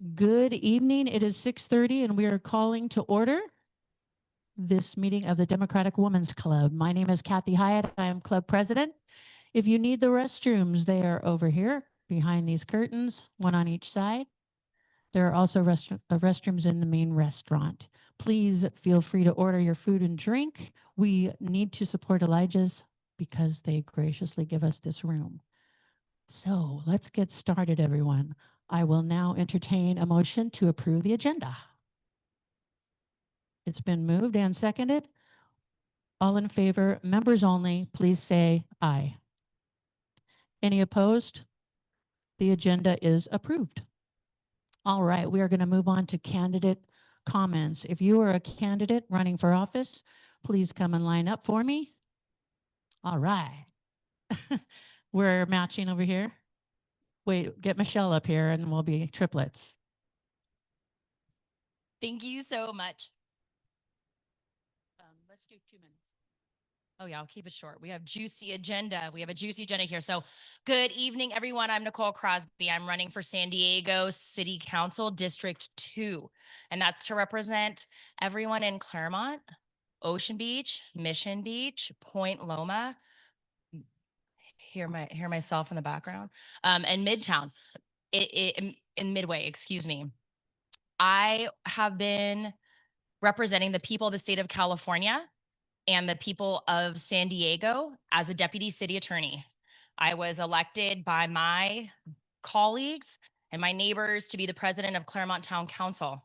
Good evening. It is 6:30 and we are calling to order this meeting of the Democratic Women's Club. My name is Kathy Hyatt. I am club president. If you need the restrooms, they are over here behind these curtains, one on each side. There are also restrooms in the main restaurant. Please feel free to order your food and drink. We need to support Elijah's because they graciously give us this room. So let's get started, everyone. I will now entertain a motion to approve the agenda. It's been moved and seconded. All in favor, members only, please say aye. Any opposed? The agenda is approved. All right, we are going to move on to candidate comments. If you are a candidate running for office, please come and line up for me. All right. We're matching over here. Wait, get Michelle up here and we'll be triplets. Thank you so much. Let's do 2 minutes. Oh yeah, I'll keep it short. We have juicy agenda. We have a juicy agenda here. So good evening, everyone. I'm Nicole Crosby. I'm running for San Diego City Council District 2. And that's to represent everyone in Claremont, Ocean Beach, Mission Beach, Point Loma. Hear myself in the background. And Midtown. In Midway, excuse me. I have been representing the people of the state of California and the people of San Diego as a deputy city attorney. I was elected by my colleagues and my neighbors to be the president of Claremont Town Council.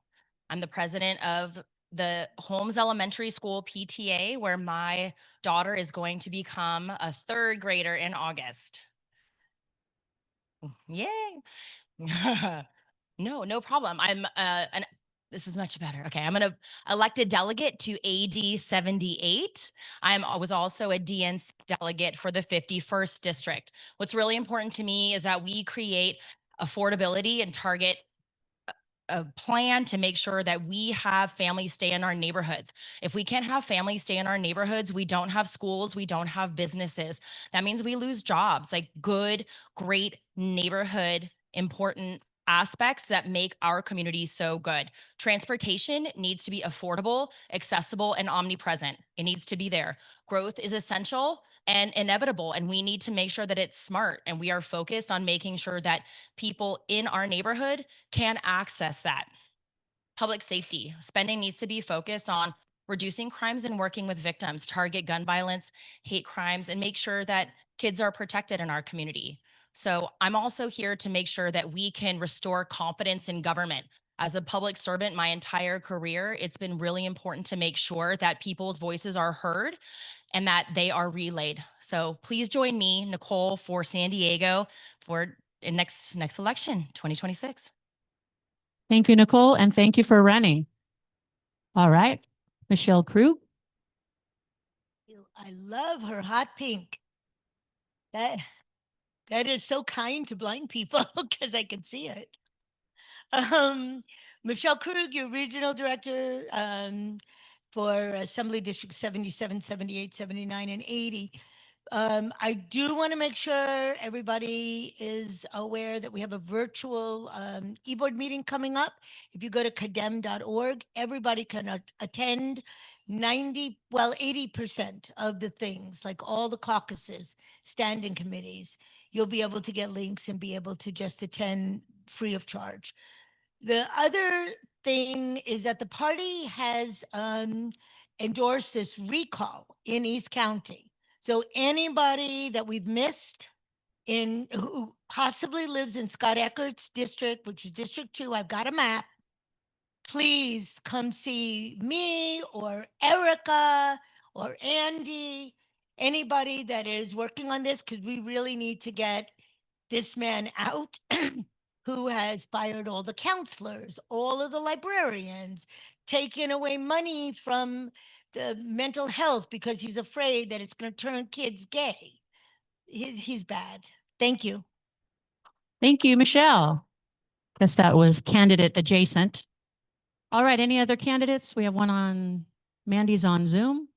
I'm the president of the Holmes Elementary School PTA, where my daughter is going to become a 3rd grader in August. Yay. No problem. This is much better. Okay, I'm an elected delegate to AD 78. I was also a DNC delegate for the 51st district. What's really important to me is that we create affordability and target a plan to make sure that we have families stay in our neighborhoods. If we can't have families stay in our neighborhoods, we don't have schools, we don't have businesses. That means we lose jobs, like good, great neighborhood, important aspects that make our community so good. Transportation needs to be affordable, accessible, and omnipresent. It needs to be there. Growth is essential and inevitable, and we need to make sure that it's smart, and we are focused on making sure that people in our neighborhood can access that. Public safety spending needs to be focused on reducing crimes and working with victims, target gun violence, hate crimes, and make sure that kids are protected in our community. So I'm also here to make sure that we can restore confidence in government. As a public servant my entire career, it's been really important to make sure that people's voices are heard and that they are relayed. So please join me, Nicole, for San Diego for next election, 2026. Thank you, Nicole, and thank you for running. All right, Michelle Krug. I love her hot pink. That is so kind to blind people because I can see it. Michelle Krug, your regional director for Assembly District 77, 78, 79, and 80. I do want to make sure everybody is aware that we have a virtual e-board meeting coming up. If you go to cadem.org, everybody can attend 80% of the things, like all the caucuses, standing committees. You'll be able to get links and be able to just attend free of charge. The other thing is that the party has endorsed this recall in East County. So anybody that we've missed who possibly lives in Scott Eckert's district, which is District 2, I've got a map. Please come see me or Erica or Andy, anybody that is working on this, because we really need to get this man out who has fired all the counselors, all of the librarians, taken away money from the mental health because he's afraid that it's going to turn kids gay. He's bad. Thank you. Thank you, Michelle. Guess that was candidate adjacent. All right, any other candidates? We have one on, Mandy's on Zoom.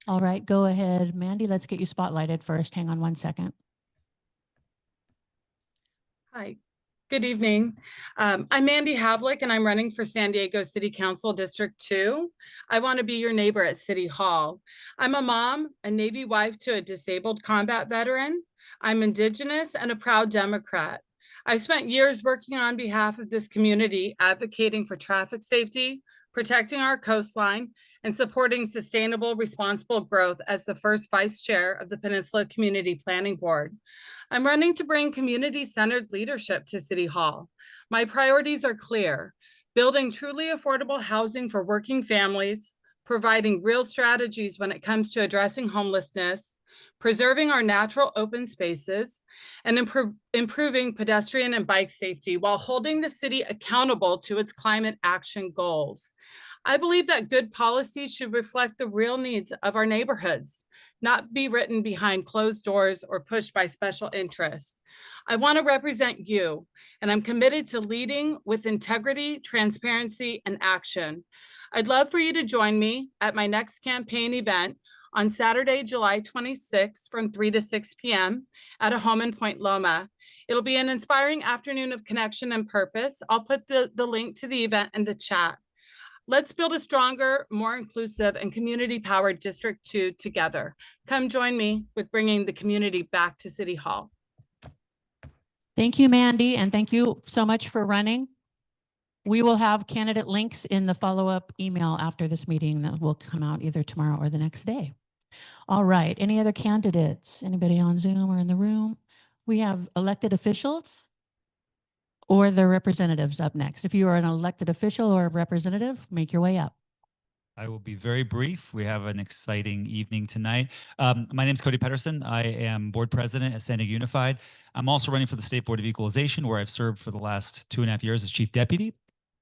All right, go ahead, Mandy. Let's get you spotlighted first. Hang on one second. Hi, Good evening. I'm Mandy Havlick, and I'm running for San Diego City Council District 2. I want to be your neighbor at City Hall. I'm a mom, a Navy wife to a disabled combat veteran. I'm Indigenous and a proud Democrat. I've spent years working on behalf of this community, advocating for traffic safety, protecting our coastline, and supporting sustainable, responsible growth as the first vice chair of the Peninsula Community Planning Board. I'm running to bring community-centered leadership to City Hall. My priorities are clear: building truly affordable housing for working families, providing real strategies when it comes to addressing homelessness, preserving our natural open spaces, and improving pedestrian and bike safety while holding the city accountable to its climate action goals. I believe that good policies should reflect the real needs of our neighborhoods, not be written behind closed doors or pushed by special interests. I want to represent you, and I'm committed to leading with integrity, transparency, and action. I'd love for you to join me at my next campaign event on Saturday, July 26th from 3 to 6 p.m. at a home in Point Loma. It'll be an inspiring afternoon of connection and purpose. I'll put the link to the event in the chat. Let's build a stronger, more inclusive, and community-powered District 2 together. Come join me with bringing the community back to City Hall. Thank you, Mandy, and thank you so much for running. We will have candidate links in the follow-up email after this meeting that will come out either tomorrow or the next day. All right, any other candidates? Anybody on Zoom or in the room? We have elected officials or their representatives up next. If you are an elected official or a representative, make your way up. I will be very brief. We have an exciting evening tonight. My name is Cody Pedersen. I am board president at San Diego Unified. I'm also running for the State Board of Equalization, where I've served for the last 2.5 years as chief deputy.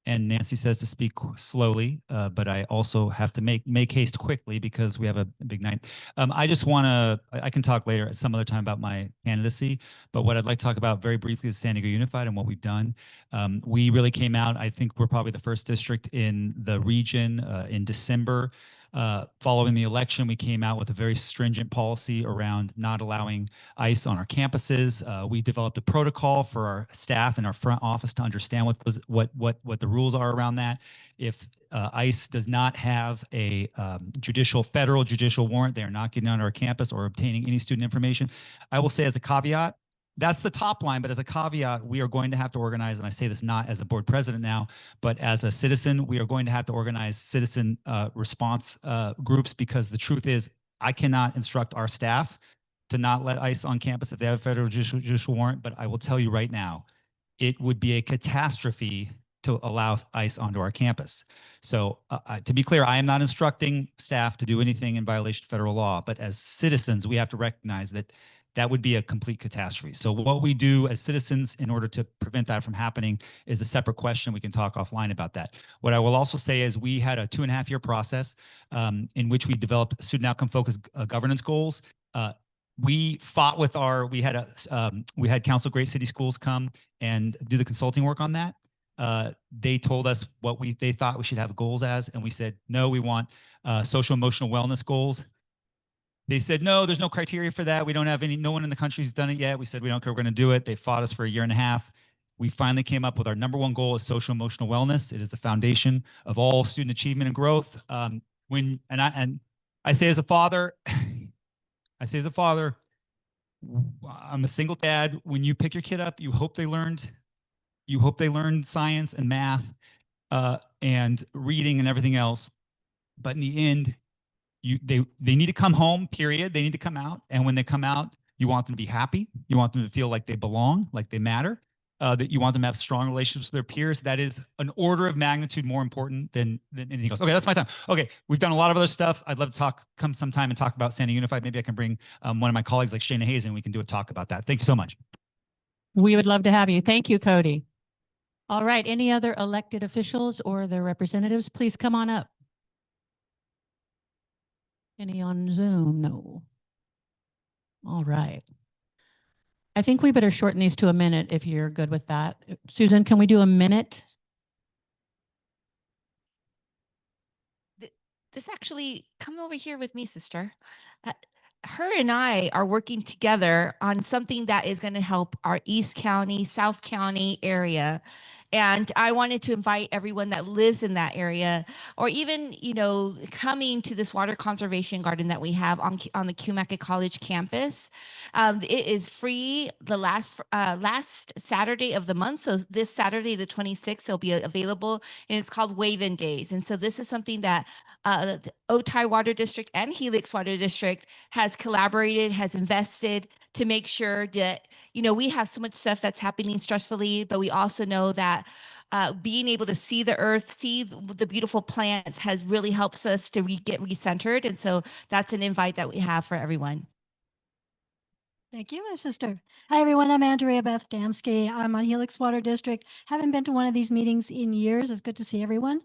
And Nancy says to speak slowly, but I also have to make haste quickly because we have a big night. I just want to, I can talk later at some other time about my candidacy, but what I'd like to talk about very briefly is San Diego Unified and what we've done. We really came out, I think we're probably the first district in the region in December. Following the election, we came out with a very stringent policy around not allowing ICE on our campuses. We developed a protocol for our staff and our front office to understand what the rules are around that. If ICE does not have a federal judicial warrant, they are not getting on our campus or obtaining any student information. I will say as a caveat, that's the top line, but as a caveat, we are going to have to organize, and I say this not as a board president now, but as a citizen, we are going to have to organize citizen response groups, because the truth is, I cannot instruct our staff to not let ICE on campus if they have a federal judicial warrant, but I will tell you right now, it would be a catastrophe to allow ICE onto our campus. So to be clear, I am not instructing staff to do anything in violation of federal law, but as citizens, we have to recognize that that would be a complete catastrophe. So what we do as citizens in order to prevent that from happening is a separate question. We can talk offline about that. What I will also say is we had a 2.5-year process in which we developed student outcome focused governance goals. We fought with we had Council of Great City Schools come and do the consulting work on that. They told us what they thought we should have goals as, and we said, no, we want social emotional wellness goals. They said, no, there's no criteria for that. We don't have no one in the country's done it yet. We said, we don't care, we're going to do it. They fought us for 1.5 years. We finally came up with our #1 goal is social emotional wellness. It is the foundation of all student achievement and growth. I say as a father, I'm a single dad. When you pick your kid up, you hope they learned science and math and reading and everything else. But in the end, they need to come home, period. They need to come out. And when they come out, you want them to be happy. You want them to feel like they belong, like they matter, that you want them to have strong relationships with their peers. That is an order of magnitude more important than anything else. Okay, that's my time. Okay, we've done a lot of other stuff. I'd love to come sometime and talk about San Diego Unified. Maybe I can bring one of my colleagues like Shayna Hayes and we can do a talk about that. Thank you so much. We would love to have you. Thank you, Cody. All right, any other elected officials or their representatives, please come on up. Any on Zoom? No. All right. I think we better shorten these to a minute if you're good with that. Susan, can we do a minute? This actually, come over here with me, sister. her and I are working together on something that is going to help our East County, South County area. And I wanted to invite everyone that lives in that area, or even, coming to this water conservation garden that we have on the Cumaka College campus. It is free the last Saturday of the month. So this Saturday, the 26th, it'll be available, and it's called Wave-In Days. And so this is something that the Otay Water District and Helix Water District has collaborated, has invested to make sure that, we have so much stuff that's happening stressfully, but we also know that being able to see the earth, see the beautiful plants has really helps us to get recentered. And so that's an invite that we have for everyone. Thank you, my sister. Hi, everyone. I'm Andrea Beth Damsky. I'm on Helix Water District. Haven't been to one of these meetings in years. It's good to see everyone.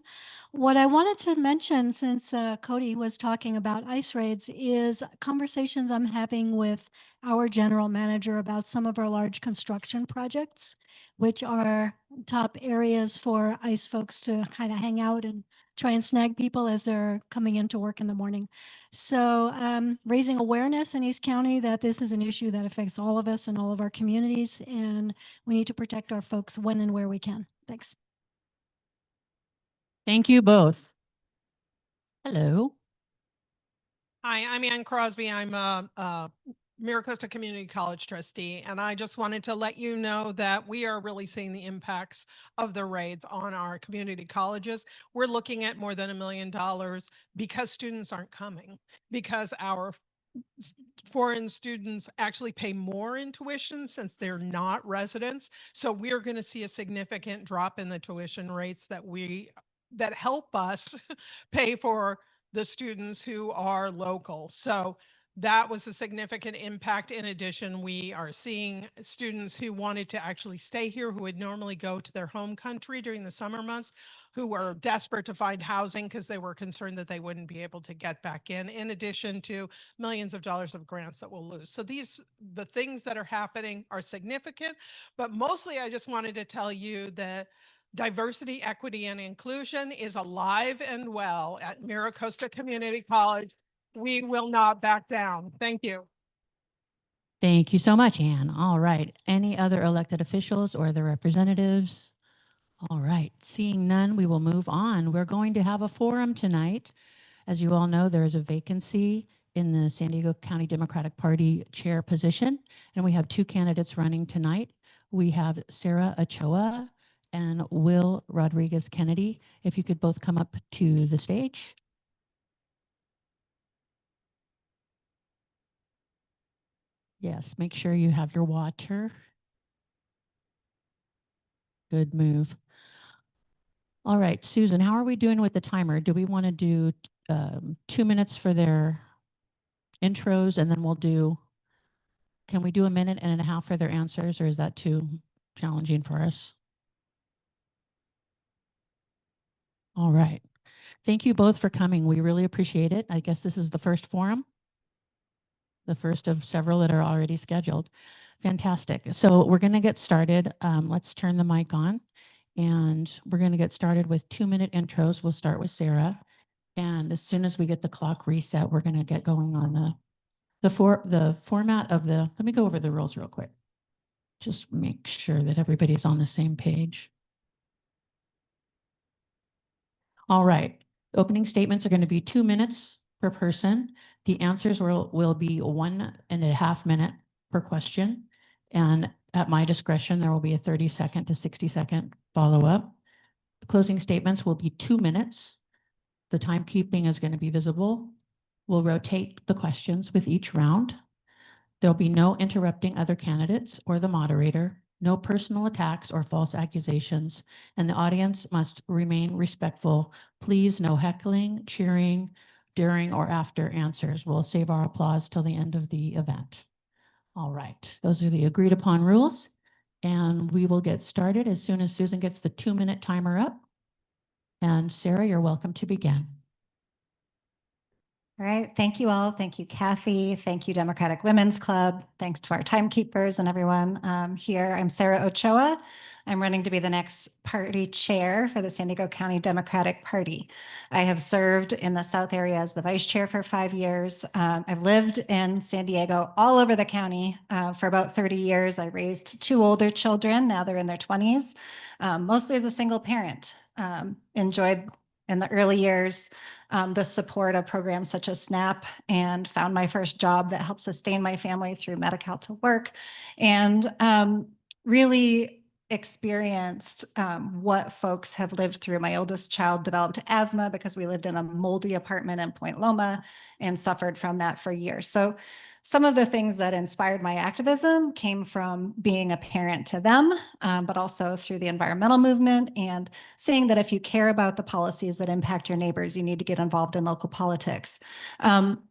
What I wanted to mention, since Cody was talking about ice raids, is conversations I'm having with our general manager about some of our large construction projects, which are top areas for ice folks to kind of hang out and try and snag people as they're coming into work in the morning. So raising awareness in East County that this is an issue that affects all of us and all of our communities, and we need to protect our folks when and where we can. Thanks. Thank you both. Hello. Hi, I'm Ann Crosby. I'm a Miracosta Community College trustee, and I just wanted to let you know that we are really seeing the impacts of the raids on our community colleges. We're looking at more than $1 million because students aren't coming, because our foreign students actually pay more in tuition since they're not residents. So we're going to see a significant drop in the tuition rates that help us pay for the students who are local. So that was a significant impact. In addition, we are seeing students who wanted to actually stay here, who would normally go to their home country during the summer months, who were desperate to find housing because they were concerned that they wouldn't be able to get back in addition to millions of dollars of grants that we'll lose. So the things that are happening are significant, but mostly I just wanted to tell you that diversity, equity, and inclusion is alive and well at Miracosta Community College. We will not back down. Thank you. Thank you so much, Ann. All right. Any other elected officials or the representatives? All right. Seeing none, we will move on. We're going to have a forum tonight. As you all know, there is a vacancy in the San Diego County Democratic Party chair position, and we have two candidates running tonight. We have Sara Ochoa and Will Rodriguez Kennedy. If you could both come up to the stage. Yes, make sure you have your water. Good move. All right, Susan, how are we doing with the timer? Do we want to do 2 minutes for their intros, and then can we do 1.5 minutes for their answers, or is that too challenging for us? All right. Thank you both for coming. We really appreciate it. I guess this is the first forum, the first of several that are already scheduled. Fantastic. So we're going to get started. Let's turn the mic on, and we're going to get started with 2-minute intros. We'll start with Sara. And as soon as we get the clock reset, we're going to get going on the format of let me go over the rules real quick. Just make sure that everybody's on the same page. All right. Opening statements are going to be 2 minutes per person. The answers will be 1.5 minutes per question. And at my discretion, there will be a 30-second to 60-second follow-up. Closing statements will be 2 minutes. The timekeeping is going to be visible. We'll rotate the questions with each round. There'll be no interrupting other candidates or the moderator, no personal attacks or false accusations, and the audience must remain respectful. Please, no heckling, cheering during or after answers. We'll save our applause till the end of the event. All right, those are the agreed upon rules, and we will get started as soon as Susan gets the 2-minute timer up. And Sara, you're welcome to begin. All right. Thank you all. Thank you, Kathy. Thank you, Democratic Women's Club. Thanks to our timekeepers and everyone here. I'm Sara Ochoa. I'm running to be the next party chair for the San Diego County Democratic Party. I have served in the South area as the vice chair for 5 years. I've lived in San Diego all over the county for about 30 years. I raised 2 older children. Now they're in their 20s, mostly as a single parent. Enjoyed in the early years the support of programs such as SNAP, and found my first job that helped sustain my family through Medi-Cal to work, and really experienced what folks have lived through. My oldest child developed asthma because we lived in a moldy apartment in Point Loma and suffered from that for years. So some of the things that inspired my activism came from being a parent to them, but also through the environmental movement and seeing that if you care about the policies that impact your neighbors, you need to get involved in local politics.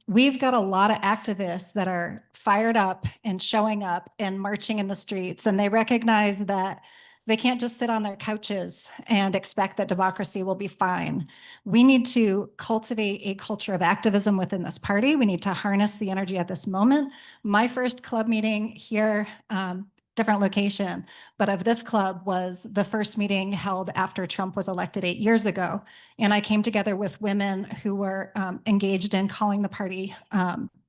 We've got a lot of activists that are fired up and showing up and marching in the streets, and they recognize that they can't just sit on their couches and expect that democracy will be fine. We need to cultivate a culture of activism within this party. We need to harness the energy at this moment. My first club meeting here, different location, but of this club, was the first meeting held after Trump was elected 8 years ago. And I came together with women who were engaged in calling the party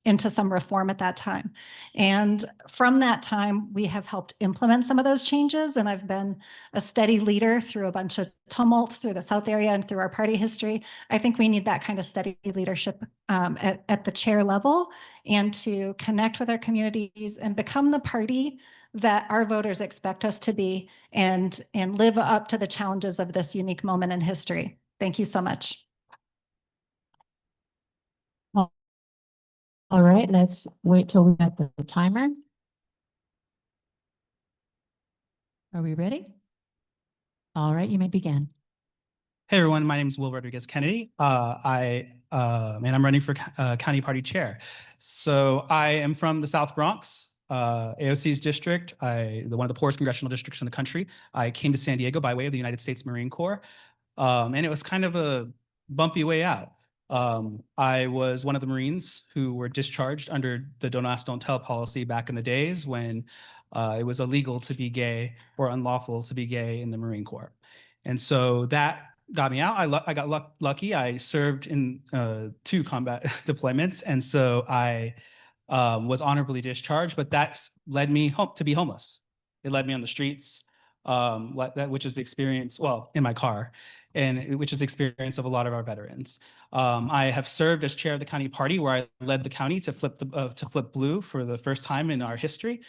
into some reform at that time. And from that time, we have helped implement some of those changes. And I've been a steady leader through a bunch of tumult through the South area and through our party history. I think we need that kind of steady leadership at the chair level, and to connect with our communities and become the party that our voters expect us to be, and live up to the challenges of this unique moment in history. Thank you so much. All right, let's wait till we get the timer. Are we ready? All right, you may begin. Hey everyone, my name is Will Rodriguez Kennedy. I'm running for county party chair. So I am from the South Bronx, AOC's district, one of the poorest congressional districts in the country. I came to San Diego by way of the United States Marine Corps, and it was kind of a bumpy way out. I was one of the Marines who were discharged under the Don't Ask, Don't Tell policy back in the days when it was illegal to be gay or unlawful to be gay in the Marine Corps. And so that got me out. I got lucky. I served in 2 combat deployments, and so I was honorably discharged. But that led me to be homeless. It led me on the streets, which is the experience. Well, in my car, and which is the experience of a lot of our veterans. I have served as chair of the county party, where I led the county to flip blue for the first time in our history.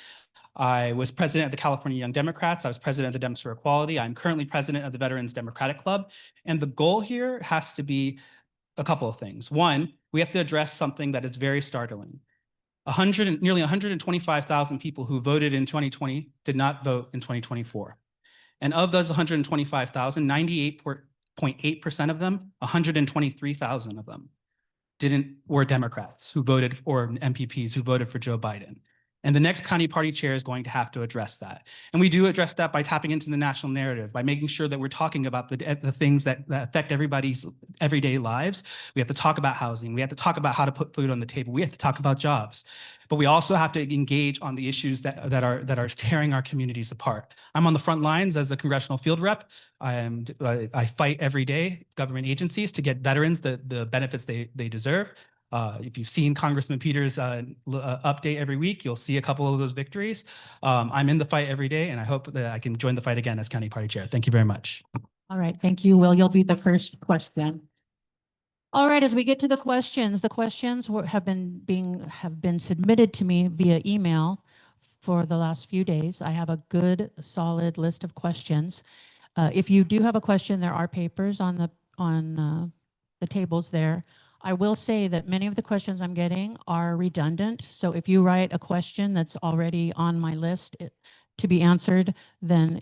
I was president of the California Young Democrats. I was president of the Dems for Equality. I'm currently president of the Veterans Democratic Club. And the goal here has to be a couple of things. One, we have to address something that is very startling. Nearly 125,000 people who voted in 2020 did not vote in 2024. And of those 125,000, 98.8% of them, 123,000 of them, were Democrats who voted, or MPPs who voted for Joe Biden. And the next county party chair is going to have to address that. And we do address that by tapping into the national narrative, by making sure that we're talking about the things that affect everybody's everyday lives. We have to talk about housing. We have to talk about how to put food on the table. We have to talk about jobs. But we also have to engage on the issues that are tearing our communities apart. I'm on the front lines as a congressional field rep. I fight every day government agencies to get veterans the benefits they deserve. If you've seen Congressman Peters' update every week, you'll see a couple of those victories. I'm in the fight every day, and I hope that I can join the fight again as county party chair. Thank you very much. All right, thank you, Will. You'll be the first question. All right, as we get to the questions have been submitted to me via email for the last few days. I have a good, solid list of questions. If you do have a question, there are papers on the tables there. I will say that many of the questions I'm getting are redundant. So if you write a question that's already on my list to be answered, then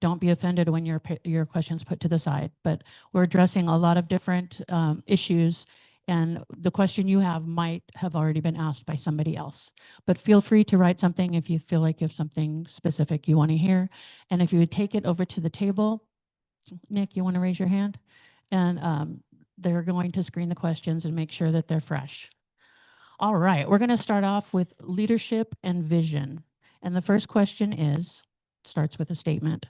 don't be offended when your question's put to the side. But we're addressing a lot of different issues, and the question you have might have already been asked by somebody else. But feel free to write something if you feel like you have something specific you want to hear. And if you would take it over to the table, Nick, you want to raise your hand? And they're going to screen the questions and make sure that they're fresh. All right, we're going to start off with leadership and vision. And the first question starts with a statement.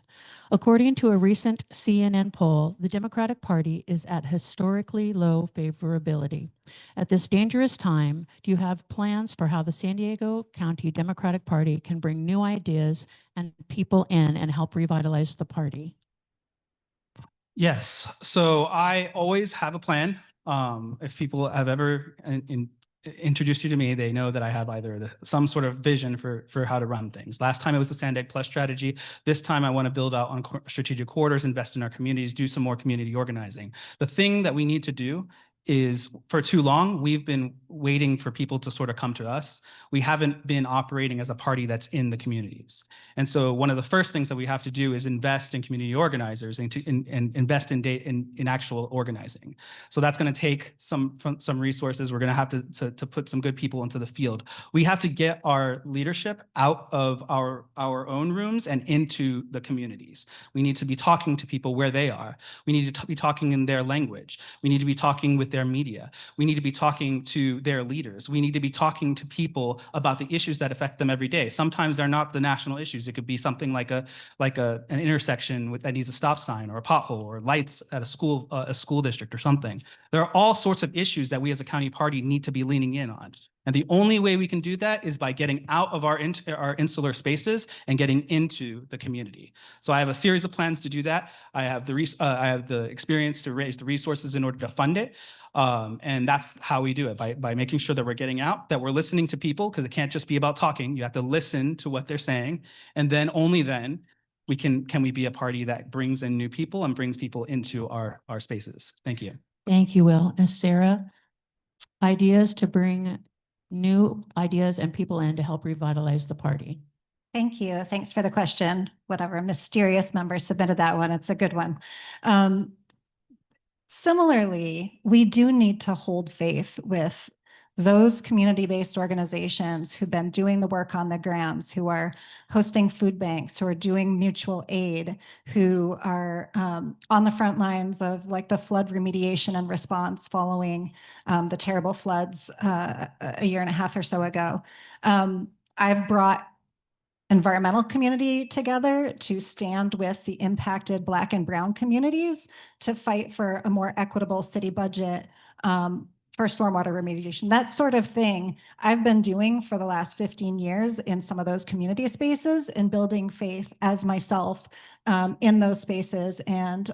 According to a recent CNN poll, the Democratic Party is at historically low favorability. At this dangerous time, do you have plans for how the San Diego County Democratic Party can bring new ideas and people in and help revitalize the party? Yes. So I always have a plan. If people have ever introduced you to me, they know that I have either some sort of vision for how to run things. Last time it was the Sandag Plus strategy. This time I want to build out on strategic corridors, invest in our communities, do some more community organizing. The thing that we need to do is, for too long, we've been waiting for people to sort of come to us. We haven't been operating as a party that's in the communities. And so one of the first things that we have to do is invest in community organizers and invest in actual organizing. So that's going to take some resources. We're going to have to put some good people into the field. We have to get our leadership out of our own rooms and into the communities. We need to be talking to people where they are. We need to be talking in their language. We need to be talking with their media. We need to be talking to their leaders. We need to be talking to people about the issues that affect them every day. Sometimes they're not the national issues. It could be something like an intersection that needs a stop sign or a pothole or lights at a school district or something. There are all sorts of issues that we as a county party need to be leaning in on. And the only way we can do that is by getting out of our insular spaces and getting into the community. So I have a series of plans to do that. I have the experience to raise the resources in order to fund it. And that's how we do it, by making sure that we're getting out, that we're listening to people, because it can't just be about talking. You have to listen to what they're saying. And then only then can we be a party that brings in new people and brings people into our spaces. Thank you. Thank you, Will. And Sarah, ideas to bring new ideas and people in to help revitalize the party. Thank you. Thanks for the question. Whatever mysterious member submitted that one, it's a good one. Similarly, we do need to hold faith with those community-based organizations who've been doing the work on the grounds, who are hosting food banks, who are doing mutual aid, who are on the front lines of like the flood remediation and response following the terrible floods a year and a half or so ago. I've brought environmental community together to stand with the impacted Black and Brown communities to fight for a more equitable city budget for stormwater remediation. That sort of thing I've been doing for the last 15 years in some of those community spaces and building faith as myself in those spaces and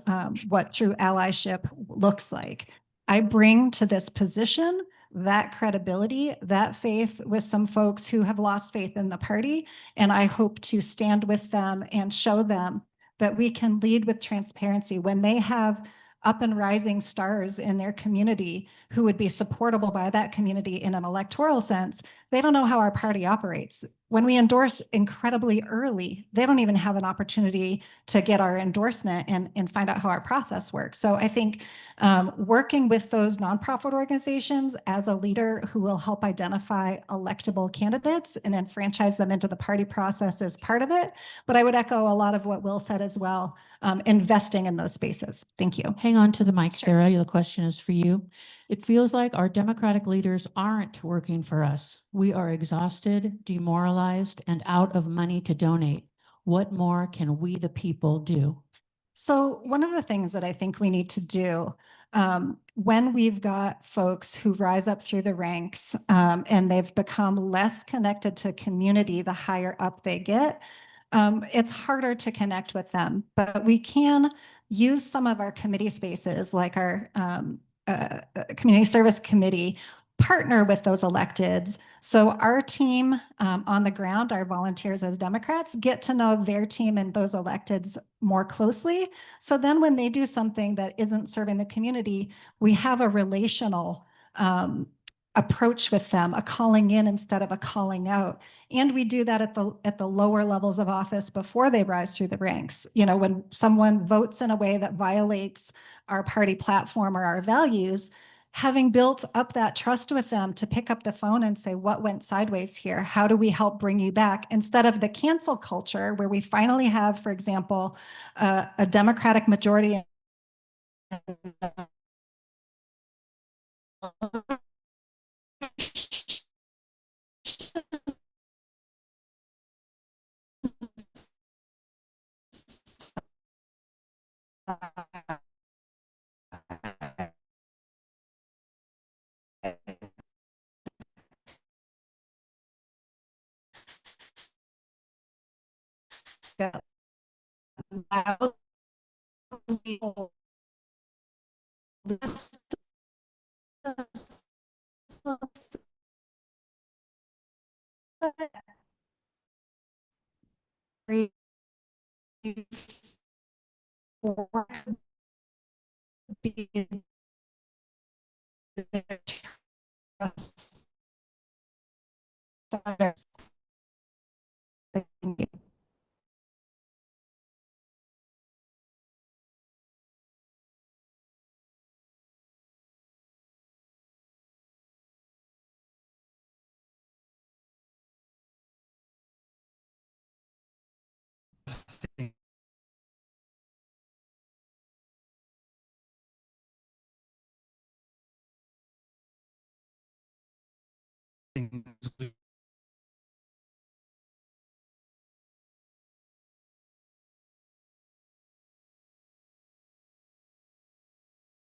what true allyship looks like. I bring to this position that credibility, that faith with some folks who have lost faith in the party. And I hope to stand with them and show them that we can lead with transparency when they have up and rising stars in their community who would be supportable by that community in an electoral sense. They don't know how our party operates. When we endorse incredibly early, they don't even have an opportunity to get our endorsement and find out how our process works. So I think working with those nonprofit organizations as a leader who will help identify electable candidates and then franchise them into the party process is part of it. But I would echo a lot of what Will said as well, investing in those spaces. Thank you. Hang on to the mic, Sure. Sarah. The question is for you. It feels like our Democratic leaders aren't working for us. We are exhausted, demoralized, and out of money to donate. What more can we, the people, do? So one of the things that I think we need to do when we've got folks who rise up through the ranks and they've become less connected to community the higher up they get, it's harder to connect with them. But we can use some of our committee spaces like our community service committee, partner with those electeds. So our team on the ground, our volunteers as Democrats, get to know their team and those electeds more closely. So then when they do something that isn't serving the community, we have a relational approach with them, a calling in instead of a calling out. And we do that at the lower levels of office before they rise through the ranks. You know, when someone votes in a way that violates our party platform or our values, having built up that trust with them to pick up the phone and say, what went sideways here? How do we help bring you back? Instead of the cancel culture where we finally have, for example, a Democratic majority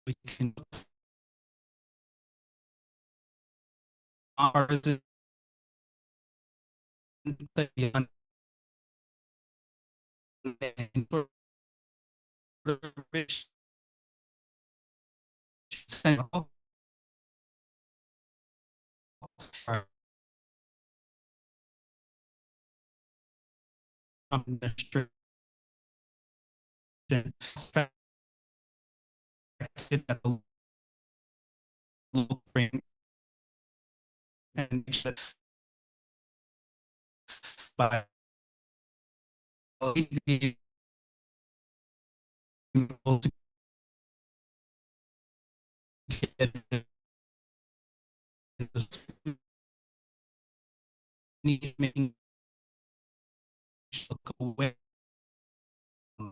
We can ours is beyond administration at the local frame and by being able to get making look away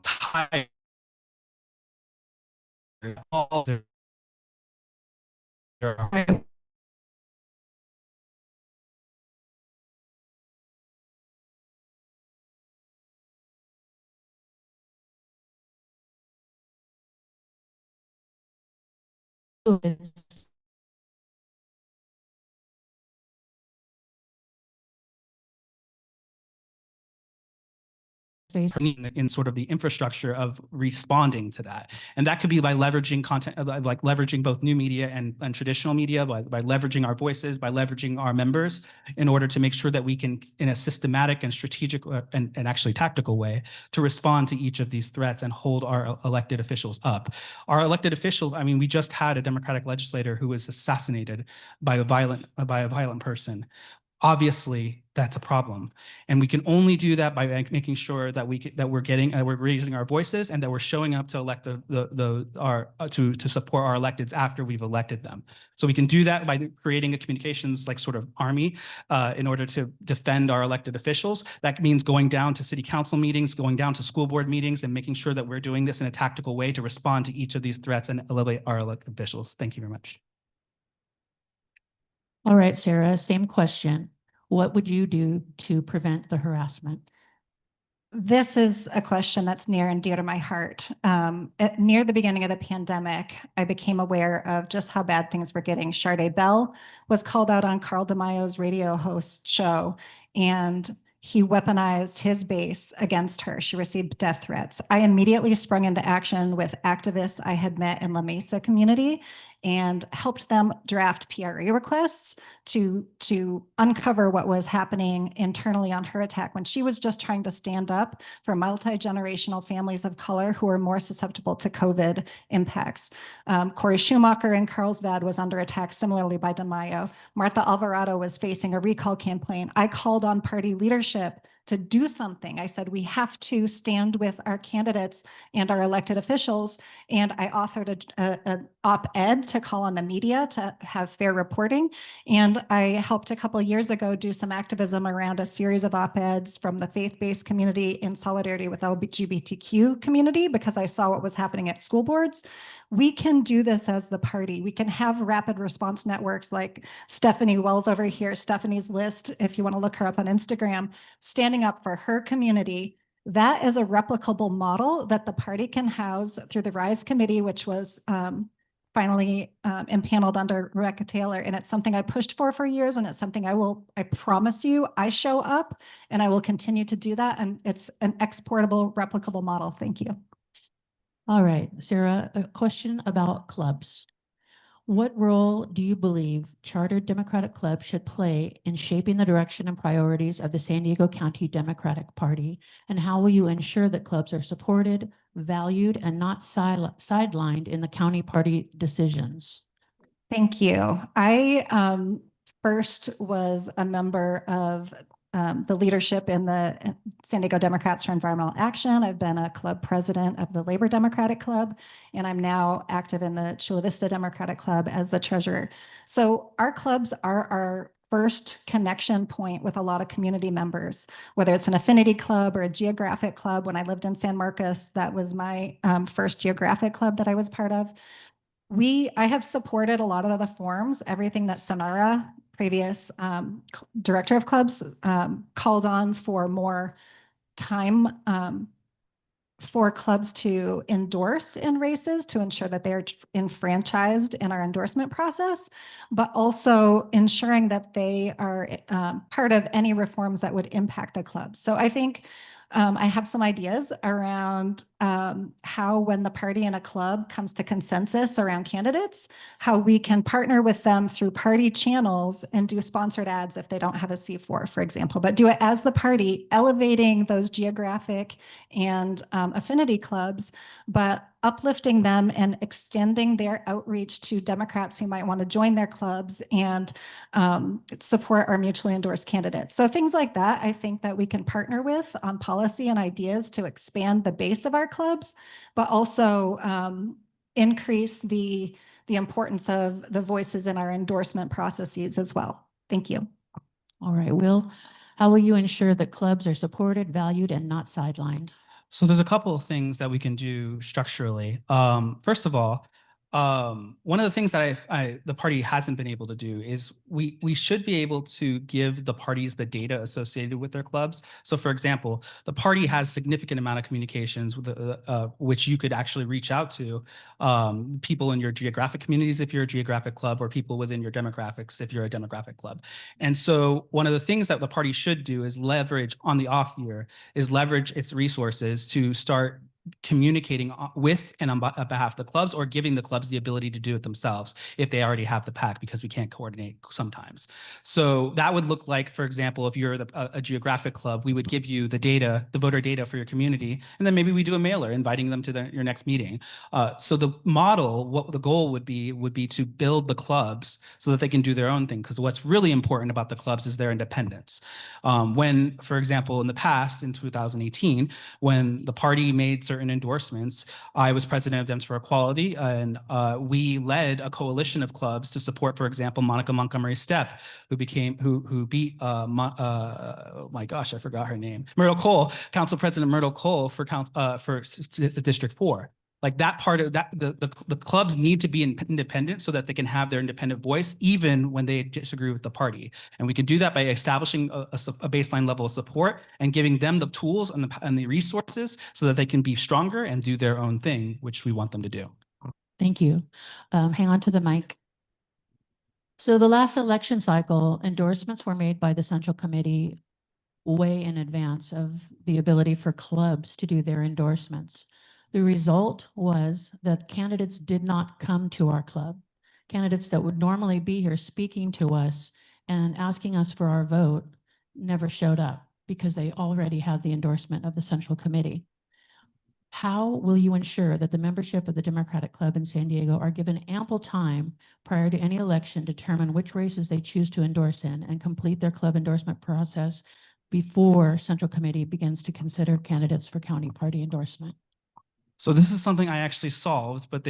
higher all there are in sort of the infrastructure of responding to that. And that could be by leveraging content, like leveraging both new media and traditional media, by leveraging our voices, by leveraging our members in order to make sure that we can, in a systematic and strategic and actually tactical way, to respond to each of these threats and hold our elected officials up. Our elected officials, I mean, we just had a Democratic legislator who was assassinated by a violent person. Obviously, that's a problem, and we can only do that by making sure that we're raising our voices and that we're showing up to elect to support our electeds after we've elected them. So we can do that by creating a communications like sort of army in order to defend our elected officials. That means going down to city council meetings, going down to school board meetings, and making sure that we're doing this in a tactical way to respond to each of these threats and elevate our elected officials. Thank you very much. All right, Sarah, same question. What would you do to prevent the harassment? This is a question that's near and dear to my heart. Near the beginning of the pandemic, I became aware of just how bad things were getting. Sade Bell was called out on Carl DeMaio's radio host show, and he weaponized his base against her. She received death threats. I immediately sprung into action with activists I had met in La Mesa community and helped them draft PRA requests to uncover what was happening internally on her attack when she was just trying to stand up for multi-generational families of color who are more susceptible to COVID impacts. Corey Schumacher in Carlsbad was under attack similarly by DeMaio. Martha Alvarado was facing a recall campaign. I called on party leadership to do something. I said, we have to stand with our candidates and our elected officials. And I authored an op-ed to call on the media to have fair reporting. And I helped a couple years ago do some activism around a series of op-eds from the faith-based community in solidarity with LGBTQ community, because I saw what was happening at school boards. We can do this as the party. We can have rapid response networks like Stephanie Wells over here, Stephanie's List, if you want to look her up on Instagram, standing up for her community. That is a replicable model that the party can house through the RISE committee, which was finally impaneled under Rebecca Taylor. And it's something I pushed for years. And it's something I promise you, I show up and I will continue to do that. And it's an exportable, replicable model. Thank you. All right, Sarah, a question about clubs. What role do you believe chartered Democratic clubs should play in shaping the direction and priorities of the San Diego County Democratic Party? And how will you ensure that clubs are supported, valued, and not sidelined in the county party decisions? Thank you. I first was a member of the leadership in the San Diego Democrats for Environmental Action. I've been a club president of the Labor Democratic Club, and I'm now active in the Chula Vista Democratic Club as the treasurer. So our clubs are our first connection point with a lot of community members, whether it's an affinity club or a geographic club. When I lived in San Marcos, that was my first geographic club that I was part of. I have supported a lot of the forms, everything that Sara, previous director of clubs, called on for more time for clubs to endorse in races to ensure that they're enfranchised in our endorsement process, but also ensuring that they are part of any reforms that would impact the clubs. So I think I have some ideas around how, when the party and a club comes to consensus around candidates, how we can partner with them through party channels and do sponsored ads if they don't have a C4, for example, but do it as the party, elevating those geographic and affinity clubs, but uplifting them and extending their outreach to Democrats who might want to join their clubs and support our mutually endorsed candidates. So things like that, I think that we can partner with on policy and ideas to expand the base of our clubs, but also increase the importance of the voices in our endorsement processes as well. Thank you. All right, Will, how will you ensure that clubs are supported, valued, and not sidelined? So there's a couple of things that we can do structurally. First of all, one of the things that the party hasn't been able to do is we should be able to give the parties the data associated with their clubs. So for example, the party has significant amount of communications with which you could actually reach out to people in your geographic communities if you're a geographic club, or people within your demographics if you're a demographic club. And so one of the things that the party should do is leverage on the off year, is leverage its resources to start communicating with and on behalf of the clubs, or giving the clubs the ability to do it themselves if they already have the pack, because we can't coordinate sometimes. So that would look like, for example, if you're a geographic club, we would give you the data, the voter data for your community, and then maybe we do a mailer inviting them to your next meeting. So the model, what the goal would be to build the clubs so that they can do their own thing, because what's really important about the clubs is their independence. When, for example, in the past, in 2018, when the party made certain endorsements, I was president of Dems for Equality, and we led a coalition of clubs to support, for example, Monica Montgomery Stepp, who beat oh my gosh, I forgot her name, Myrtle Cole, Council President Myrtle Cole for District 4. Like that part of that, the clubs need to be independent so that they can have their independent voice, even when they disagree with the party. And we can do that by establishing a baseline level of support and giving them the tools and the resources so that they can be stronger and do their own thing, which we want them to do. Thank you. Hang on to the mic. So the last election cycle, endorsements were made by the Central Committee way in advance of the ability for clubs to do their endorsements. The result was that candidates did not come to our club. Candidates that would normally be here speaking to us and asking us for our vote never showed up because they already had the endorsement of the Central Committee. How will you ensure that the membership of the Democratic Club in San Diego are given ample time prior to any election to determine which races they choose to endorse in and complete their club endorsement process before Central Committee begins to consider candidates for county party endorsement? So this is something I actually solved, but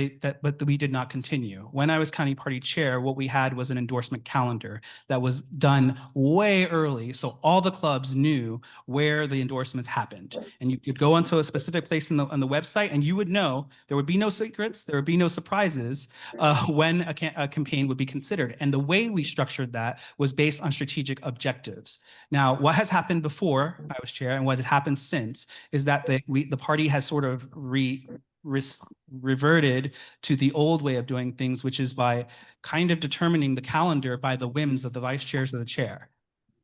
we did not continue. When I was county party chair, what we had was an endorsement calendar that was done way early, so all the clubs knew where the endorsements happened. And you could go onto a specific place on the website, and you would know there would be no secrets, there would be no surprises when a campaign would be considered. And the way we structured that was based on strategic objectives. Now, what has happened before I was chair, and what has happened since, is that the party has sort of reverted to the old way of doing things, which is by kind of determining the calendar by the whims of the vice chairs of the chair.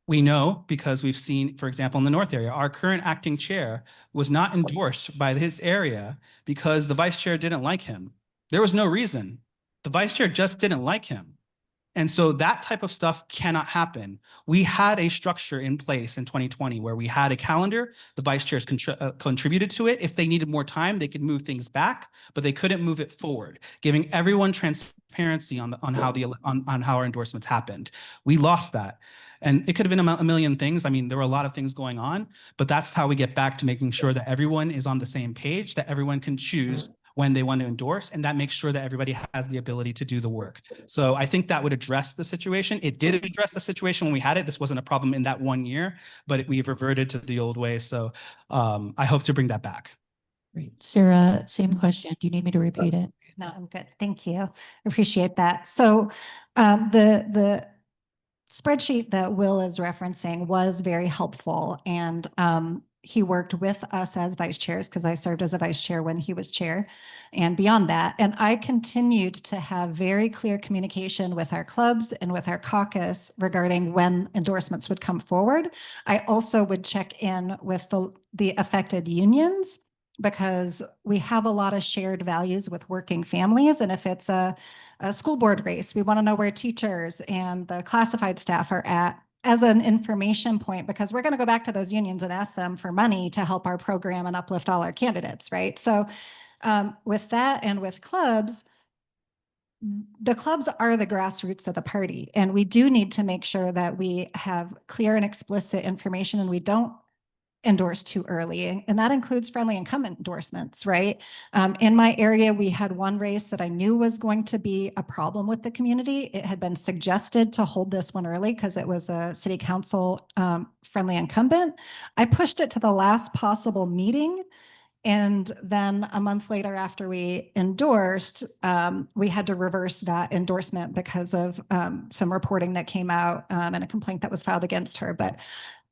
We know because we've seen, for example, in the North area, our current acting chair was not endorsed by his area because the vice chair didn't like him. There was no reason. The vice chair just didn't like him. And so that type of stuff cannot happen. We had a structure in place in 2020 where we had a calendar. The vice chairs contributed to it. If they needed more time, they could move things back, but they couldn't move it forward, giving everyone transparency on how our endorsements happened. We lost that. And it could have been a million things. I mean, there were a lot of things going on, but that's how we get back to making sure that everyone is on the same page, that everyone can choose when they want to endorse, and that makes sure that everybody has the ability to do the work. So I think that would address the situation. It did address the situation when we had it. This wasn't a problem in that 1 year, but we've reverted to the old way. So I hope to bring that back. Great. Sarah, same question. Do you need me to repeat it? No, I'm good. Thank you. Appreciate that. So the spreadsheet that Will is referencing was very helpful, and he worked with us as vice chairs because I served as a vice chair when he was chair and beyond that. And I continued to have very clear communication with our clubs and with our caucus regarding when endorsements would come forward. I also would check in with the affected unions because we have a lot of shared values with working families. And if it's a school board race, we want to know where teachers and the classified staff are at as an information point, because we're going to go back to those unions and ask them for money to help our program and uplift all our candidates, right? So with that and with clubs, the clubs are the grassroots of the party, and we do need to make sure that we have clear and explicit information and we don't endorse too early. And that includes friendly incumbent endorsements, right? In my area, we had one race that I knew was going to be a problem with the community. It had been suggested to hold this one early because it was a city council friendly incumbent. I pushed it to the last possible meeting. And then a month later, after we endorsed, we had to reverse that endorsement because of some reporting that came out and a complaint that was filed against her. But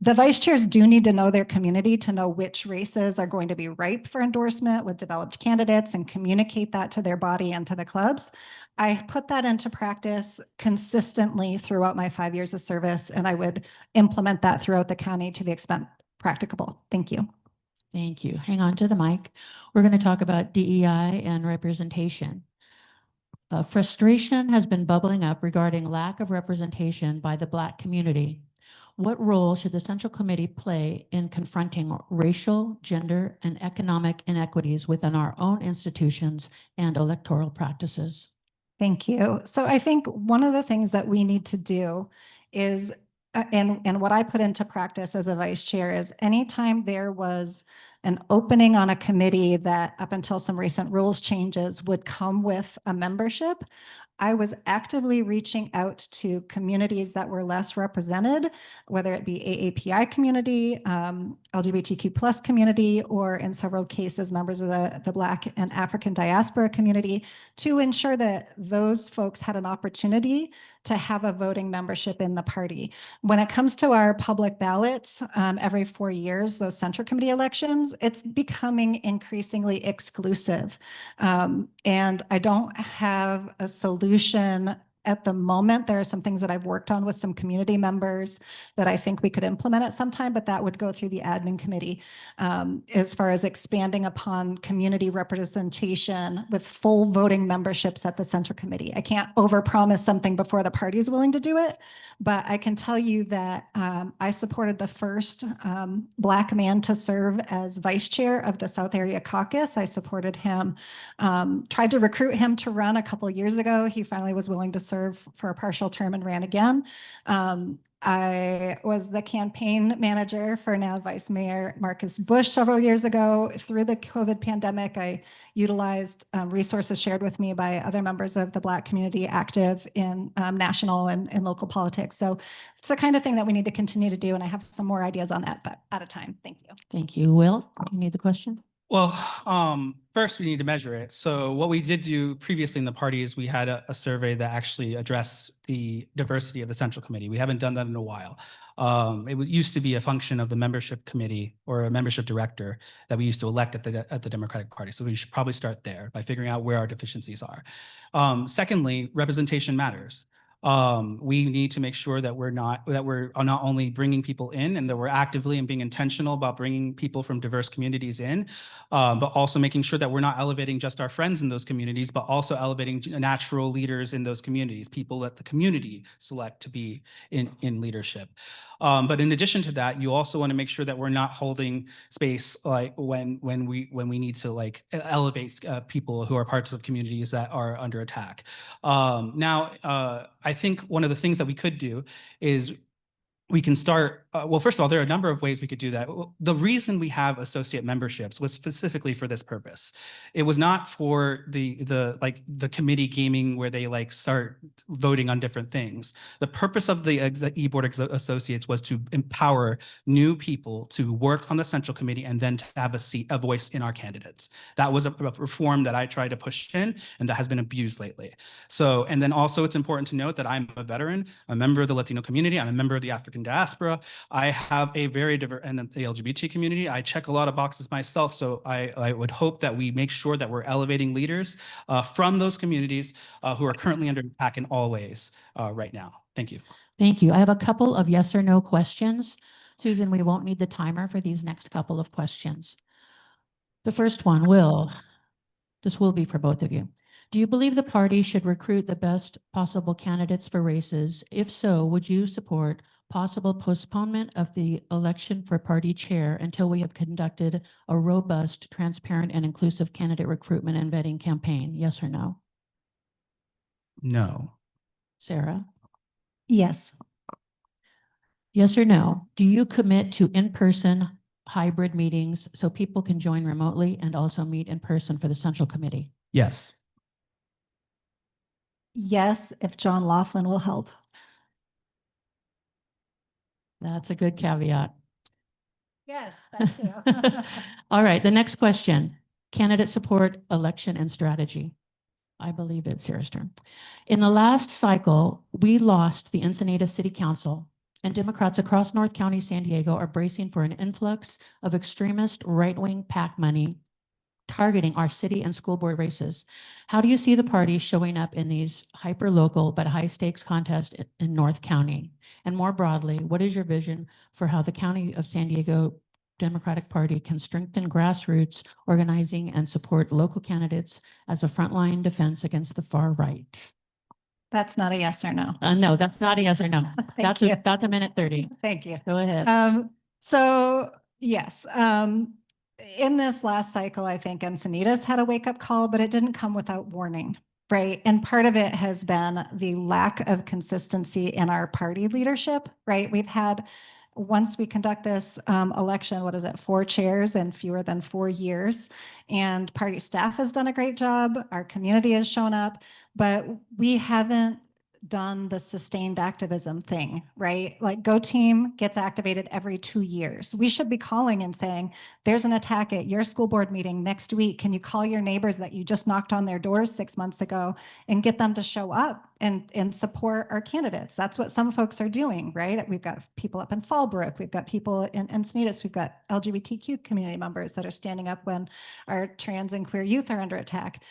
the vice chairs do need to know their community to know which races are going to be ripe for endorsement with developed candidates and communicate that to their body and to the clubs. I put that into practice consistently throughout my 5 years of service, and I would implement that throughout the county to the extent practicable. Thank you. Thank you. Hang on to the mic. We're going to talk about DEI and representation. Frustration has been bubbling up regarding lack of representation by the Black community. What role should the Central Committee play in confronting racial, gender, and economic inequities within our own institutions and electoral practices? Thank you. So I think one of the things that we need to do is, and what I put into practice as a vice chair is anytime there was an opening on a committee that up until some recent rules changes would come with a membership, I was actively reaching out to communities that were less represented, whether it be AAPI community, LGBTQ plus community, or in several cases, members of the Black and African diaspora community, to ensure that those folks had an opportunity to have a voting membership in the party. When it comes to our public ballots, every 4 years, those Central Committee elections, it's becoming increasingly exclusive. And I don't have a solution at the moment. There are some things that I've worked on with some community members that I think we could implement at some time, but that would go through the admin committee as far as expanding upon community representation with full voting memberships at the Central Committee. I can't overpromise something before the party is willing to do it, but I can tell you that I supported the first Black man to serve as vice chair of the South Area Caucus. I supported him, tried to recruit him to run a couple of years ago. He finally was willing to serve serve for a partial term and ran again. I was the campaign manager for now Vice Mayor Marcus Bush several years ago. Through the COVID pandemic, I utilized resources shared with me by other members of the Black community active in national and local politics. So it's the kind of thing that we need to continue to do. And I have some more ideas on that, but out of time. Thank you. Thank you. Will, you need the question? Well, first we need to measure it. So what we did do previously in the party is we had a survey that actually addressed the diversity of the Central Committee. We haven't done that in a while. It used to be a function of the membership committee or a membership director that we used to elect at the Democratic Party. So we should probably start there by figuring out where our deficiencies are. Secondly, representation matters. We need to make sure that we're not only bringing people in and that we're actively and being intentional about bringing people from diverse communities in, but also making sure that we're not elevating just our friends in those communities, but also elevating natural leaders in those communities, people that the community select to be in leadership. But in addition to that, you also want to make sure that we're not holding space like when we need to like elevate people who are parts of communities that are under attack. I think one of the things that we could do is we can start, well, first of all, there are a number of ways we could do that. The reason we have associate memberships was specifically for this purpose. It was not for the committee gaming where they like start voting on different things. The purpose of the e-board associates was to empower new people to work on the central committee and then to have a voice in our candidates. That was a reform that I tried to push in and that has been abused lately. So, and then also it's important to note that I'm a veteran, a member of the Latino community, I'm a member of the African diaspora. I have a very diverse, and the LGBT community. I check a lot of boxes myself. So I would hope that we make sure that we're elevating leaders from those communities who are currently under attack in all ways right now. Thank you. Thank you. I have a couple of yes or no questions. Susan, we won't need the timer for these next couple of questions. The first one, Will, this will be for both of you. Do you believe the party should recruit the best possible candidates for races? If so, would you support possible postponement of the election for party chair until we have conducted a robust, transparent, and inclusive candidate recruitment and vetting campaign? Yes or no? No. Sarah? Yes. Yes or no? Do you commit to in-person hybrid meetings so people can join remotely and also meet in person for the Central Committee? Yes. Yes, if John Laughlin will help. That's a good caveat. Yes, that too. All right, the next question. Candidate support, election, and strategy. I believe it's Sarah's turn. In the last cycle, we lost the Encinitas City Council, and Democrats across North County, San Diego are bracing for an influx of extremist right-wing PAC money targeting our city and school board races. How do you see the party showing up in these hyper-local but high-stakes contests in North County? And more broadly, what is your vision for how the County of San Diego Democratic Party can strengthen grassroots organizing and support local candidates as a frontline defense against the far right? That's not a yes or no. No, that's not a yes or no. Thank you. That's a minute 30. Thank you. Go ahead. So yes, in this last cycle, I think Encinitas had a wake-up call, but it didn't come without warning, right? And part of it has been the lack of consistency in our party leadership, right? We've had, once we conduct this election, 4 chairs in fewer than 4 years, and party staff has done a great job. Our community has shown up, but we haven't done the sustained activism thing, right? Like Go Team gets activated every 2 years. We should be calling and saying, there's an attack at your school board meeting next week. Can you call your neighbors that you just knocked on their doors 6 months ago and get them to show up and support our candidates? That's what some folks are doing, right? We've got people up in Fallbrook. We've got people in Encinitas. We've got LGBTQ community members that are standing up when our trans and queer youth are under attack.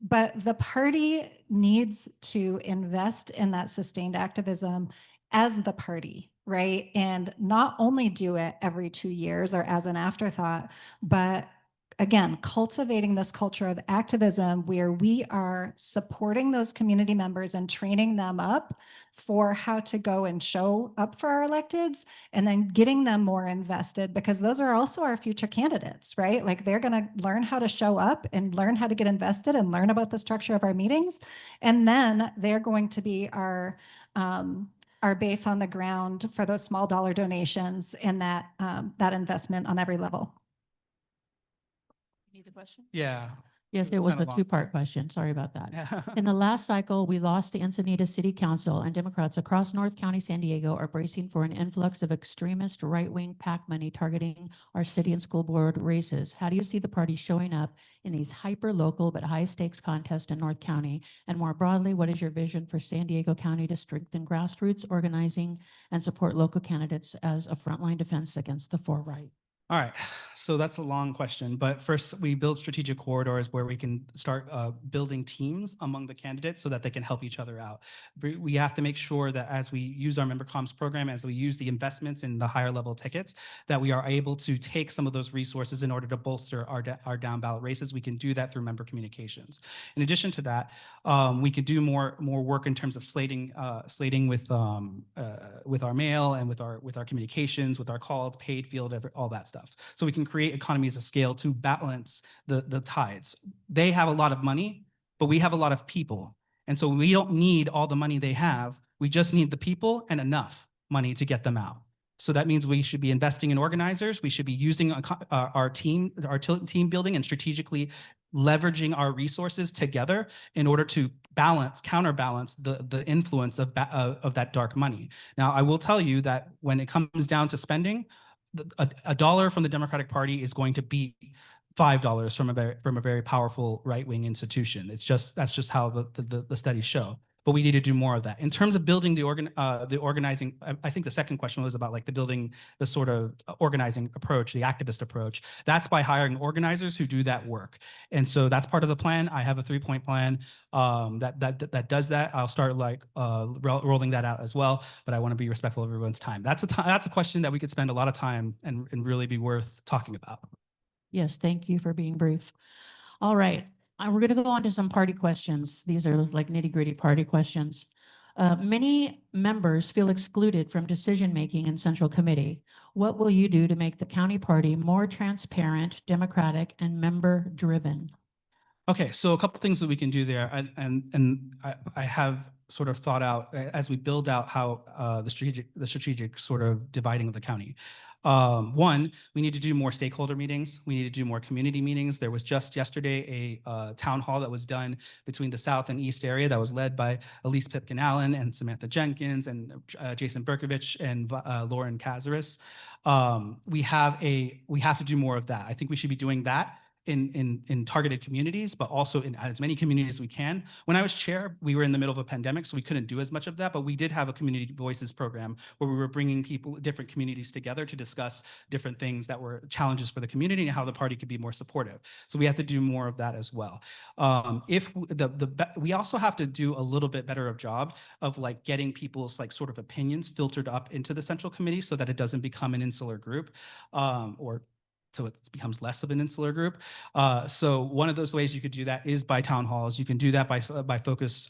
But the party needs to invest in that sustained activism as the party, right? And not only do it every 2 years or as an afterthought, but again, cultivating this culture of activism where we are supporting those community members and training them up for how to go and show up for our electeds, and then getting them more invested, because those are also our future candidates, right? Like they're going to learn how to show up and learn how to get invested and learn about the structure of our meetings. And then they're going to be our base on the ground for those small dollar donations and that investment on every level. Need the question? Yeah. Yes, it was kinda a long. two-part question. Sorry about that. Yeah. In the last cycle, we lost the Encinitas City Council, and Democrats across North County, San Diego are bracing for an influx of extremist right-wing PAC money targeting our city and school board races. How do you see the party showing up in these hyper-local but high-stakes contests in North County? And more broadly, what is your vision for San Diego County to strengthen grassroots organizing and support local candidates as a frontline defense against the far right? All right, so that's a long question, but first we build strategic corridors where we can start building teams among the candidates so that they can help each other out. We have to make sure that as we use our member comms program, as we use the investments in the higher level tickets, that we are able to take some of those resources in order to bolster our down ballot races. We can do that through member communications. In addition to that, we could do more work in terms of slating with our mail and with our communications, with our called paid field, all that stuff. So we can create economies of scale to balance the tides. They have a lot of money, but we have a lot of people. And so we don't need all the money they have. We just need the people and enough money to get them out. So that means we should be investing in organizers. We should be using our team building and strategically leveraging our resources together in order to counterbalance the influence of that dark money. Now, I will tell you that when it comes down to spending, a dollar from the Democratic Party is going to beat $5 from a very powerful right-wing institution. That's just how the studies show. But we need to do more of that. In terms of building the organizing, I think the second question was about like building the sort of organizing approach, the activist approach. That's by hiring organizers who do that work. And so that's part of the plan. I have a 3-point plan that does that. I'll start rolling that out as well, but I want to be respectful of everyone's time. That's a question that we could spend a lot of time and really be worth talking about. Yes, thank you for being brief. All right, we're going to go on to some party questions. These are like nitty-gritty party questions. Many members feel excluded from decision-making in Central Committee. What will you do to make the county party more transparent, democratic, and member-driven? Okay, so a couple things that we can do there, and I have sort of thought out as we build out how the strategic sort of dividing of the county. One, we need to do more stakeholder meetings. We need to do more community meetings. There was just yesterday a town hall that was done between the South and East area that was led by Elise Pipkin-Allen and Samantha Jenkins and Jason Berkovich and Lauren Cazares. We have to do more of that. I think we should be doing that in targeted communities, but also in as many communities as we can. When I was chair, we were in the middle of a pandemic, so we couldn't do as much of that, but we did have a community voices program where we were bringing different communities together to discuss different things that were challenges for the community and how the party could be more supportive. So we have to do more of that as well. We also have to do a little bit better of job of like getting people's like sort of opinions filtered up into the central committee so that it doesn't become an insular group, so it becomes less of an insular group. So one of those ways you could do that is by town halls. You can do that by focus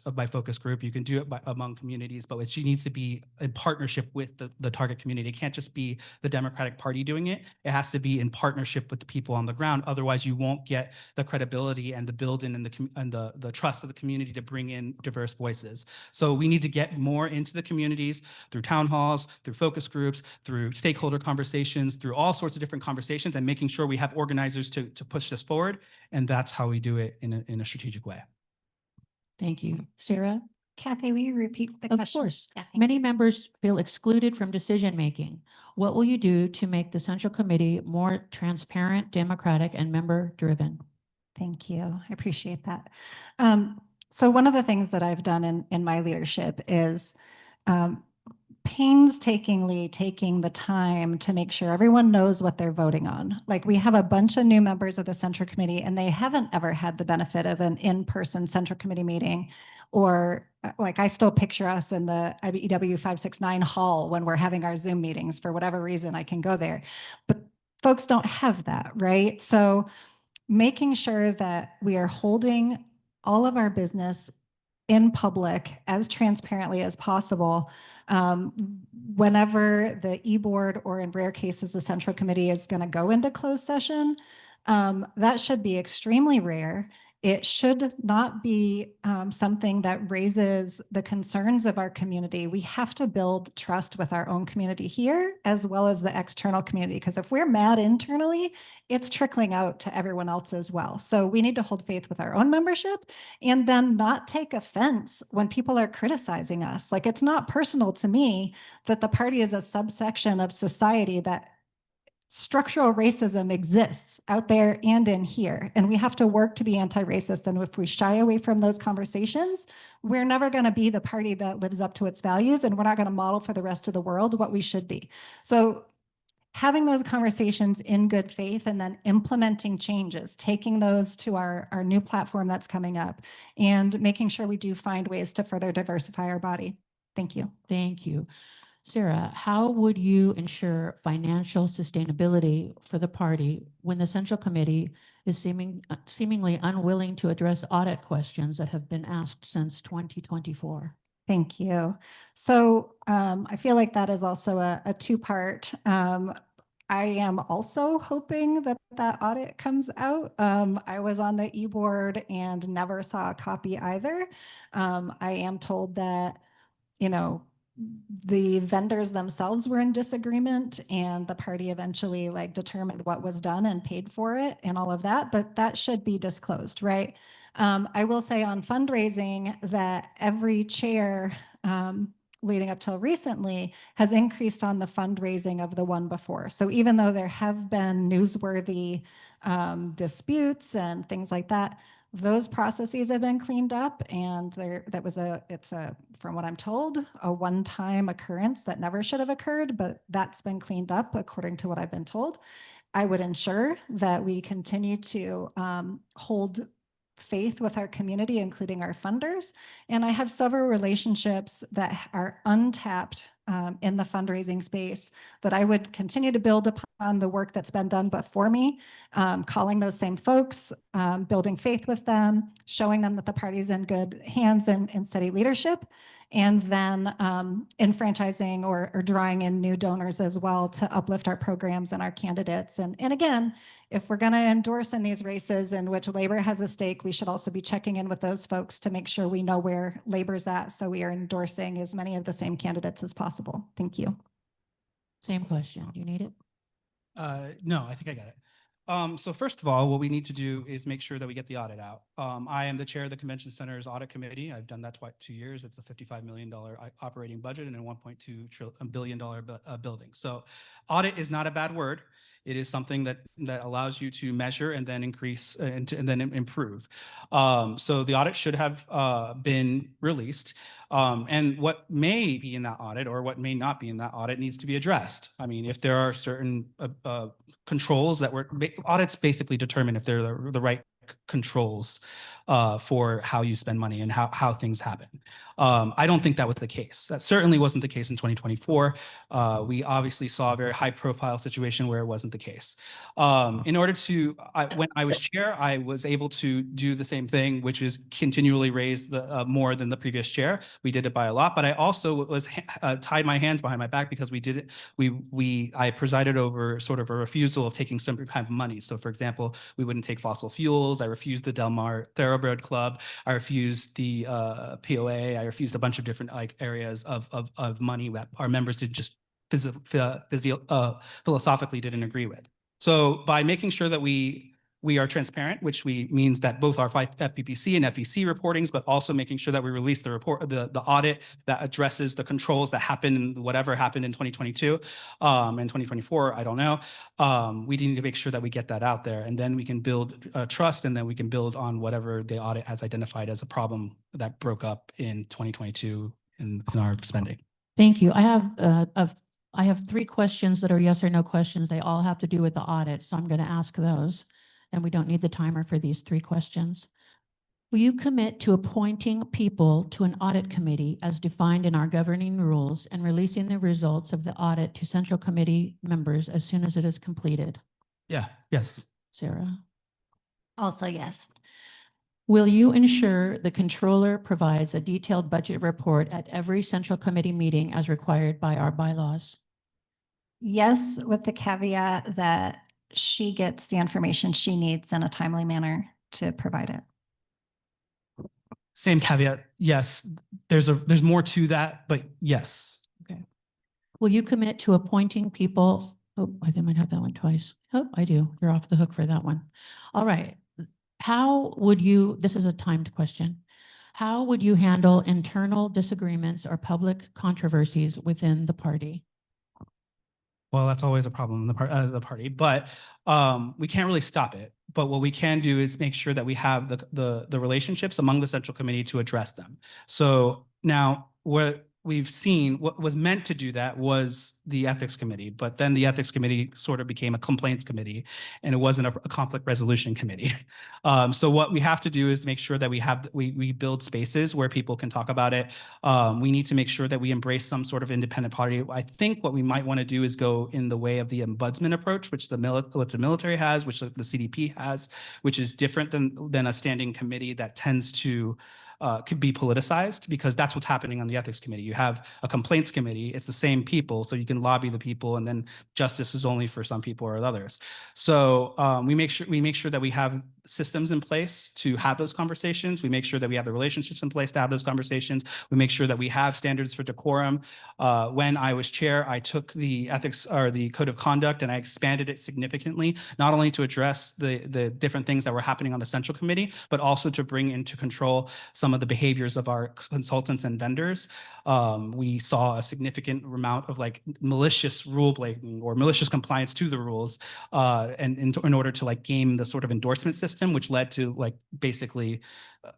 group. You can do it among communities, but it needs to be in partnership with the target community. It can't just be the Democratic Party doing it. It has to be in partnership with the people on the ground. Otherwise, you won't get the credibility and the build-in and the trust of the community to bring in diverse voices. So we need to get more into the communities through town halls, through focus groups, through stakeholder conversations, through all sorts of different conversations, and making sure we have organizers to push this forward. And that's how we do it in a strategic way. Thank you. Sarah? Kathy, will you repeat the Of question? course. Yeah, thank Many members feel excluded from decision-making. What will you do to make the Central Committee more transparent, democratic, and member-driven? Thank you. I appreciate that. So one of the things that I've done in my leadership is painstakingly taking the time to make sure everyone knows what they're voting on. Like we have a bunch of new members of the Central Committee and they haven't ever had the benefit of an in-person Central Committee meeting, or like I still picture us in the IBEW 569 hall when we're having our Zoom meetings. For whatever reason, I can go there, but folks don't have that, right? So making sure that we are holding all of our business in public as transparently as possible. Whenever the e-board, or in rare cases, the central committee, is going to go into closed session, that should be extremely rare. It should not be something that raises the concerns of our community. We have to build trust with our own community here, as well as the external community, because if we're mad internally, it's trickling out to everyone else as well. So we need to hold faith with our own membership, and then not take offense when people are criticizing us. Like, it's not personal to me that the party is a subsection of society that structural racism exists out there and in here, and we have to work to be anti-racist. And if we shy away from those conversations, we're never going to be the party that lives up to its values, and we're not going to model for the rest of the world what we should be. So having those conversations in good faith, and then implementing changes, taking those to our new platform that's coming up, and making sure we do find ways to further diversify our body. Thank you. Thank you. Sarah, how would you ensure financial sustainability for the party when the Central Committee is seemingly unwilling to address audit questions that have been asked since 2024? Thank you. So I feel like that is also a two-part. I am also hoping that that audit comes out. I was on the e-board and never saw a copy either. I am told that, you know, the vendors themselves were in disagreement, and the party eventually like determined what was done and paid for it and all of that, but that should be disclosed, right? I will say on fundraising that every chair leading up till recently has increased on the fundraising of the one before. So even though there have been newsworthy disputes and things like that, those processes have been cleaned up, and it's from what I'm told, a one-time occurrence that never should have occurred, but that's been cleaned up according to what I've been told. I would ensure that we continue to hold faith with our community, including our funders. And I have several relationships that are untapped in the fundraising space that I would continue to build upon the work that's been done before me, calling those same folks, building faith with them, showing them that the party's in good hands and steady leadership, and then enfranchising or drawing in new donors as well to uplift our programs and our candidates. And again, if we're going to endorse in these races in which labor has a stake, we should also be checking in with those folks to make sure we know where labor's at, so we are endorsing as many of the same candidates as possible. Thank you. Same question. Do you need it? No, I think I got it. So first of all, what we need to do is make sure that we get the audit out. I am the chair of the Convention Center's audit committee. I've done that 2 years. It's a $55 million operating budget and a $1.2 billion building. So audit is not a bad word. It is something that allows you to measure and then increase and then improve. So the audit should have been released. And what may be in that audit or what may not be in that audit needs to be addressed. I mean, if there are certain controls that were audits basically determine if they're the right controls for how you spend money and how things happen. I don't think that was the case. That certainly wasn't the case in 2024. We obviously saw a very high profile situation where it wasn't the case. In order to, when I was chair, I was able to do the same thing, which is continually raise the more than the previous chair. We did it by a lot, but I also was tied my hands behind my back because we did it. I presided over sort of a refusal of taking some kind of money. So for example, we wouldn't take fossil fuels. I refused the Del Mar Thoroughbred Club. I refused the POA. I refused a bunch of different areas of money that our members did just philosophically didn't agree with. So by making sure that we are transparent, which means that both our FPPC and FEC reportings, but also making sure that we release the report, the audit that addresses the controls that happened, whatever happened in 2022 and 2024, I don't know. We need to make sure that we get that out there, and then we can build trust, and then we can build on whatever the audit has identified as a problem that broke up in 2022 in our spending. Thank you. I have 3 questions that are yes or no questions. They all have to do with the audit, so I'm going to ask those. And we don't need the timer for these 3 questions. Will you commit to appointing people to an audit committee as defined in our governing rules and releasing the results of the audit to Central Committee members as soon as it is completed? Yeah, yes. Sarah? Also, yes. Will you ensure the controller provides a detailed budget report at every central committee meeting as required by our bylaws? Yes, with the caveat that she gets the information she needs in a timely manner to provide it. Same caveat. Yes, there's more to that, but yes. Okay. Will you commit to appointing people? Oh, I think I might have that one twice. Oh, I do. You're off the hook for that one. All right. How would you, this is a timed question. How would you handle internal disagreements or public controversies within the party? Well, that's always a problem in the party, but we can't really stop it. But what we can do is make sure that we have the relationships among the central committee to address them. So now what we've seen, what was meant to do that was the ethics committee, but then the ethics committee sort of became a complaints committee, and it wasn't a conflict resolution committee. So what we have to do is make sure that we build spaces where people can talk about it. We need to make sure that we embrace some sort of independent party. I think what we might want to do is go in the way of the ombudsman approach, which the military has, which the CDP has, which is different than a standing committee that tends to could be politicized, because that's what's happening on the ethics committee. You have a complaints committee, it's the same people, so you can lobby the people, and then justice is only for some people or others. So we make sure that we have systems in place to have those conversations. We make sure that we have the relationships in place to have those conversations. We make sure that we have standards for decorum. When I was chair, I took the ethics or the code of conduct and I expanded it significantly, not only to address the different things that were happening on the central committee, but also to bring into control some of the behaviors of our consultants and vendors. We saw a significant amount of like malicious rule breaking or malicious compliance to the rules, and in order to like game the sort of endorsement system, which led to like basically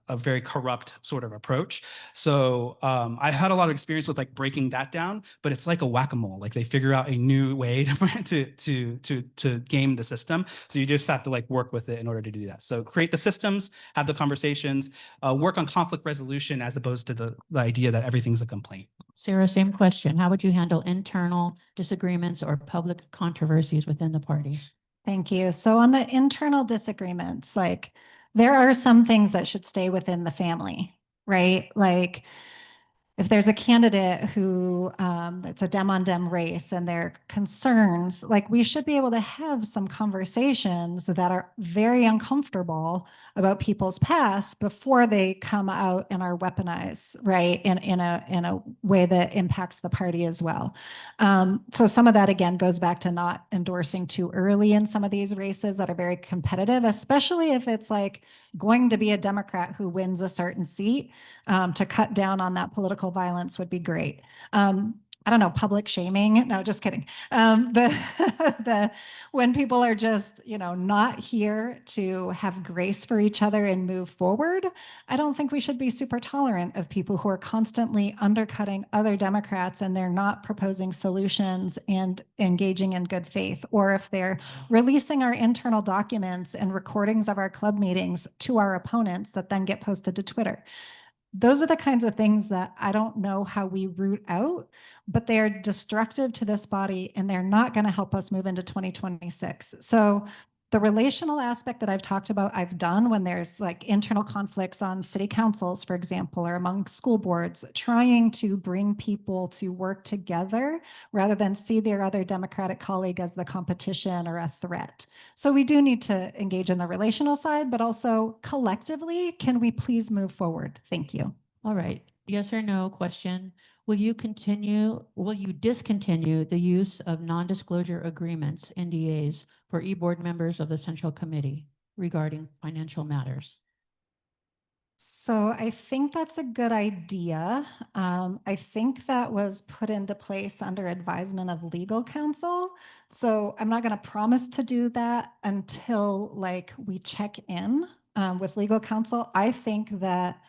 a very corrupt sort of approach. So I had a lot of experience with like breaking that down, but it's like a whack-a-mole. Like they figure out a new way to game the system. So you just have to like work with it in order to do that. So create the systems, have the conversations, work on conflict resolution as opposed to the idea that everything's a complaint. Sarah, same question. How would you handle internal disagreements or public controversies within the party? Thank you. So on the internal disagreements, like there are some things that should stay within the family, right? Like if there's a candidate who it's a Dem on Dem race and their concerns, like we should be able to have some conversations that are very uncomfortable about people's past before they come out and are weaponized, right? In a way that impacts the party as well. So some of that again goes back to not endorsing too early in some of these races that are very competitive, especially if it's like going to be a Democrat who wins a certain seat. To cut down on that political violence would be great. I don't know, public shaming. No, just kidding. When people are just, not here to have grace for each other and move forward, I don't think we should be super tolerant of people who are constantly undercutting other Democrats and they're not proposing solutions and engaging in good faith, or if they're releasing our internal documents and recordings of our club meetings to our opponents that then get posted to Twitter. Those are the kinds of things that I don't know how we root out, but they are destructive to this body and they're not going to help us move into 2026. So the relational aspect that I've talked about, I've done when there's like internal conflicts on city councils, for example, or among school boards, trying to bring people to work together rather than see their other Democratic colleague as the competition or a threat. So we do need to engage in the relational side, but also collectively, can we please move forward? Thank you. All right. Yes or no question. Will you discontinue the use of non-disclosure agreements, NDAs, for e-board members of the Central Committee regarding financial matters? So I think that's a good idea. I think that was put into place under advisement of legal counsel. So I'm not going to promise to do that until like we check in with legal counsel. I think that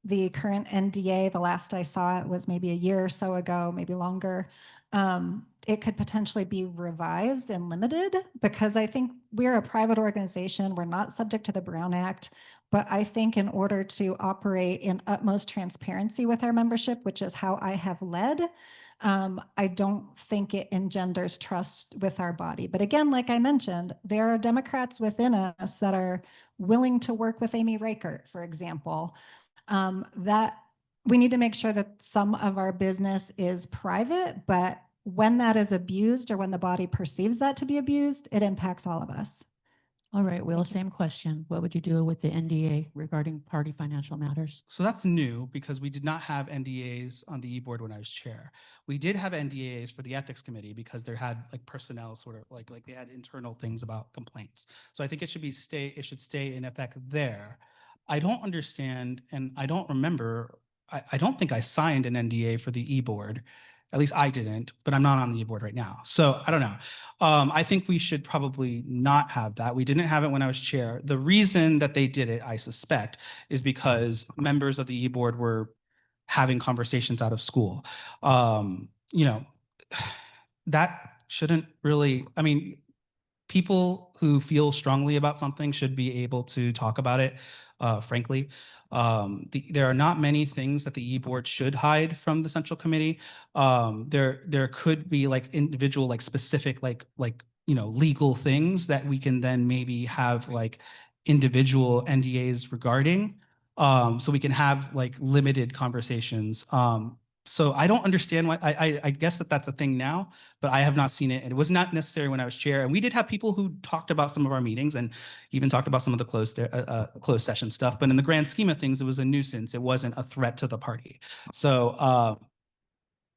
the current NDA, the last I saw it was maybe a year or so ago, maybe longer. It could potentially be revised and limited because I think we're a private organization. We're not subject to the Brown Act. But I think in order to operate in utmost transparency with our membership, which is how I have led, I don't think it engenders trust with our body. But again, like I mentioned, there are Democrats within us that are willing to work with Amy Reichert, for example, that we need to make sure that some of our business is private, but when that is abused or when the body perceives that to be abused, it impacts all of us. All right, Will, Thank you. same question. What would you do with the NDA regarding party financial matters? So that's new because we did not have NDAs on the e-board when I was chair. We did have NDAs for the ethics committee because there had like personnel sort of like they had internal things about complaints. So I think it should stay in effect there. I don't understand, and I don't remember, I don't think I signed an NDA for the e-board. At least I didn't, but I'm not on the e-board right now. So I don't know. I think we should probably not have that. We didn't have it when I was chair. The reason that they did it, I suspect, is because members of the e-board were having conversations out of school. You know, that shouldn't really, I mean, people who feel strongly about something should be able to talk about it, frankly. There are not many things that the e-board should hide from the central committee. There could be like individual, like specific, like legal things that we can then maybe have like individual NDAs regarding. So we can have like limited conversations. So I don't understand why, I guess that's a thing now, but I have not seen it. And it was not necessary when I was chair. And we did have people who talked about some of our meetings and even talked about some of the closed session stuff. But in the grand scheme of things, it was a nuisance. It wasn't a threat to the party. So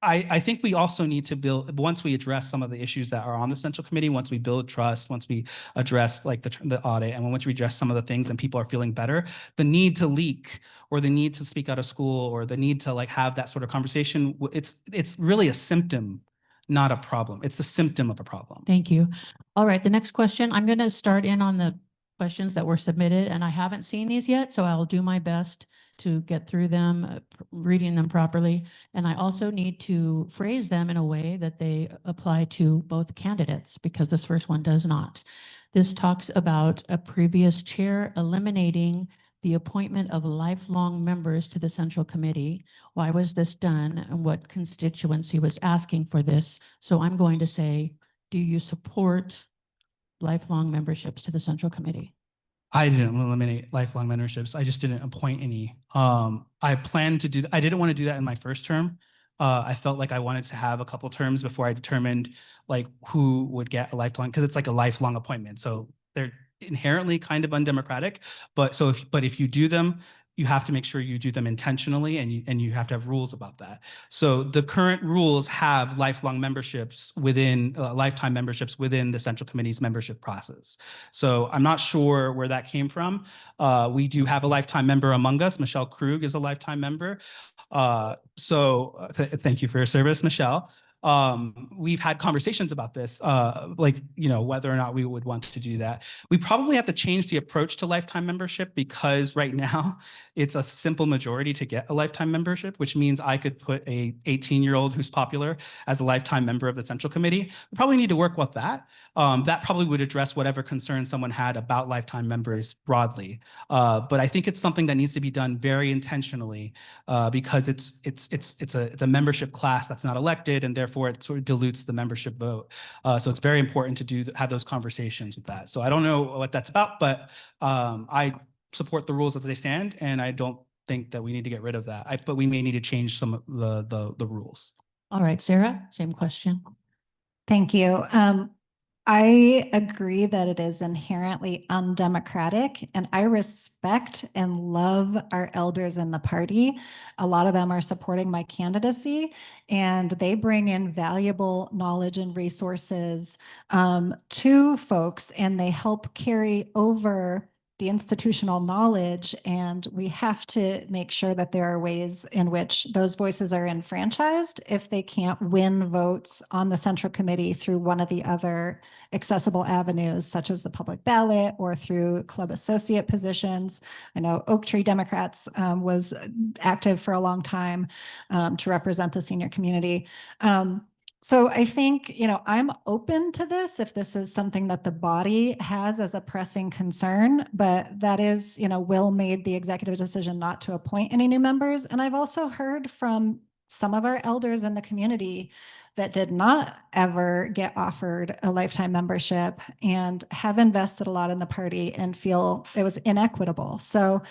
I think we also need to build, once we address some of the issues that are on the central committee, once we build trust, once we address like the audit, and once we address some of the things and people are feeling better, the need to leak or the need to speak out of school or the need to like have that sort of conversation, it's really a symptom, not a problem. It's the symptom of a problem. Thank you. All right, the next question, I'm going to start in on the questions that were submitted, and I haven't seen these yet, so I'll do my best to get through them, reading them properly. And I also need to phrase them in a way that they apply to both candidates, because this first one does not. This talks about a previous chair eliminating the appointment of lifelong members to the central committee. Why was this done, and what constituency was asking for this? So I'm going to say, do you support lifelong memberships to the central committee? I didn't eliminate lifelong memberships. I just didn't appoint any. I planned to do, I didn't want to do that in my first term. I felt like I wanted to have a couple terms before I determined like who would get a lifelong, because it's like a lifelong appointment. So they're inherently kind of undemocratic, but if you do them, you have to make sure you do them intentionally, and you have to have rules about that. So the current rules have lifelong memberships within lifetime memberships within the central committee's membership process. So I'm not sure where that came from. We do have a lifetime member among us. Michelle Krug is a lifetime member. Thank you for your service, Michelle. We've had conversations about this, whether or not we would want to do that. We probably have to change the approach to lifetime membership, because right now it's a simple majority to get a lifetime membership, which means I could put a 18-year-old who's popular as a lifetime member of the central committee. We probably need to work with that. That probably would address whatever concerns someone had about lifetime members broadly. But I think it's something that needs to be done very intentionally, because it's a membership class that's not elected, and therefore it sort of dilutes the membership vote. So it's very important to have those conversations with that. So I don't know what that's about, but I support the rules as they stand, and I don't think that we need to get rid of that. But we may need to change some of the rules. All right, Sarah, same question. Thank you. I agree that it is inherently undemocratic, and I respect and love our elders in the party. A lot of them are supporting my candidacy, and they bring in valuable knowledge and resources to folks, and they help carry over the institutional knowledge, and we have to make sure that there are ways in which those voices are enfranchised if they can't win votes on the central committee through one of the other accessible avenues, such as the public ballot or through club associate positions. I know Oak Tree Democrats was active for a long time to represent the senior community. So I think, I'm open to this if this is something that the body has as a pressing concern, but that is, Will made the executive decision not to appoint any new members. And I've also heard from some of our elders in the community that did not ever get offered a lifetime membership and have invested a lot in the party and feel it was inequitable. So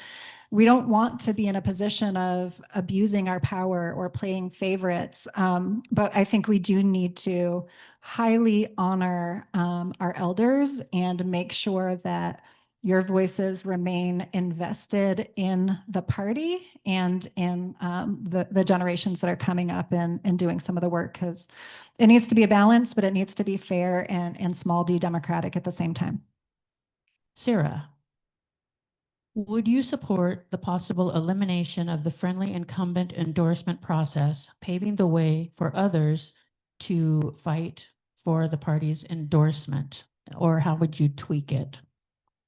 we don't want to be in a position of abusing our power or playing favorites. But I think we do need to highly honor our elders and make sure that your voices remain invested in the party and in the generations that are coming up and doing some of the work, because it needs to be a balance, but it needs to be fair and small d democratic at the same time. Sarah, would you support the possible elimination of the friendly incumbent endorsement process, paving the way for others to fight for the party's endorsement? Or how would you tweak it?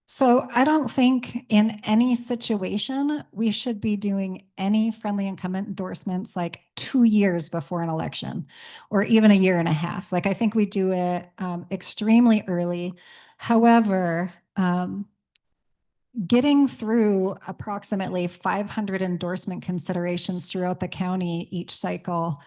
So I don't think in any situation we should be doing any friendly incumbent endorsements like 2 years before an election or even a year and a half. Like I think we do it extremely early. However, getting through approximately 500 endorsement considerations throughout the county each cycle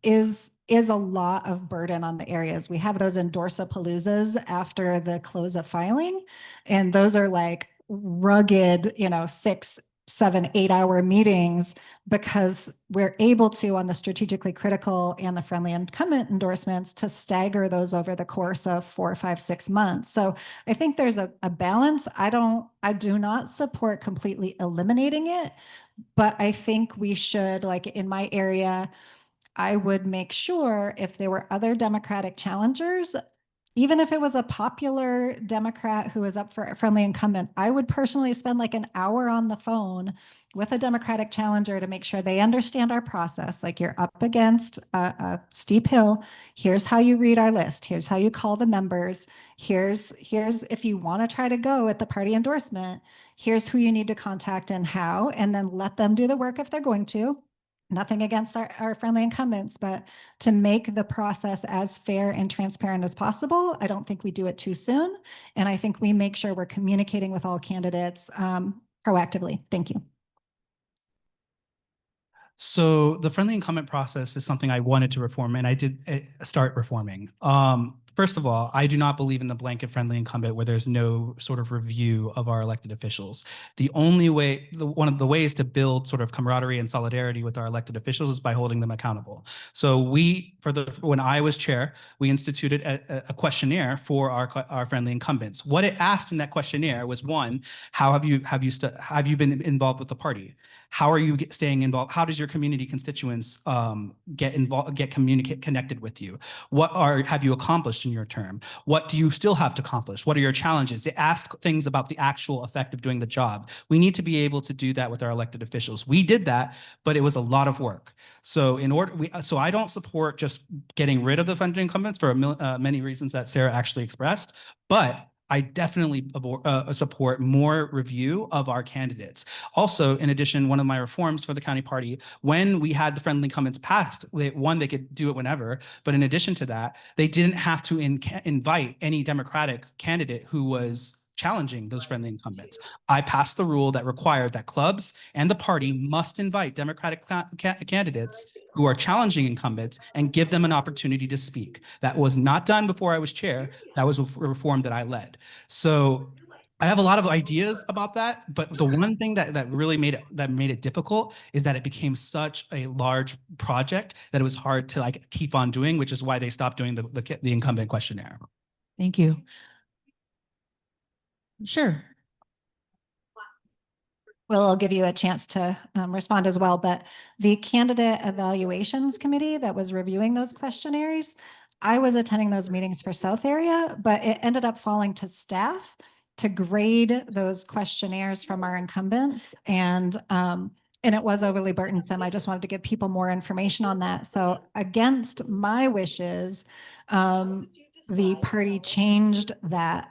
is a lot of burden on the areas. We have those endorse-a-paloozas after the close of filing, and those are like rugged, 6, 7, 8-hour meetings because we're able to, on the strategically critical and the friendly incumbent endorsements, to stagger those over the course of 4, 5, 6 months. So I think there's a balance. I do not support completely eliminating it, but I think we should, like in my area, I would make sure if there were other Democratic challengers, even if it was a popular Democrat who was up for a friendly incumbent, I would personally spend like an hour on the phone with a Democratic challenger to make sure they understand our process. Like, you're up against a steep hill. Here's how you read our list. Here's how you call the members. Here's if you want to try to go at the party endorsement, here's who you need to contact and how, and then let them do the work if they're going to. Nothing against our friendly incumbents, but to make the process as fair and transparent as possible. I don't think we do it too soon. And I think we make sure we're communicating with all candidates proactively. Thank you. So the friendly incumbent process is something I wanted to reform, and I did start reforming. First of all, I do not believe in the blanket friendly incumbent where there's no sort of review of our elected officials. The only way, one of the ways to build sort of camaraderie and solidarity with our elected officials is by holding them accountable. So when I was chair, we instituted a questionnaire for our friendly incumbents. What it asked in that questionnaire was, one, how have you been involved with the party? How are you staying involved? How does your community constituents connected with you? What have you accomplished in your term? What do you still have to accomplish? What are your challenges? It asked things about the actual effect of doing the job. We need to be able to do that with our elected officials. We did that, but it was a lot of work. So so I don't support just getting rid of the friendly incumbents for many reasons that Sarah actually expressed, but I definitely support more review of our candidates. Also, in addition, one of my reforms for the county party, when we had the friendly incumbents passed, one, they could do it whenever, but in addition to that, they didn't have to invite any Democratic candidate who was challenging those friendly incumbents. I passed the rule that required that clubs and the party must invite Democratic candidates who are challenging incumbents and give them an opportunity to speak. That was not done before I was chair. That was a reform that I led. So I have a lot of ideas about that, but the one thing that really made it difficult is that it became such a large project that it was hard to keep on doing, which is why they stopped doing the incumbent questionnaire. Thank you. Sure. Well, I'll give you a chance to respond as well, but the candidate evaluations committee that was reviewing those questionnaires, I was attending those meetings for South area, but it ended up falling to staff to grade those questionnaires from our incumbents, and it was overly burdensome. I just wanted to give people more information on that. So against my wishes, the party changed that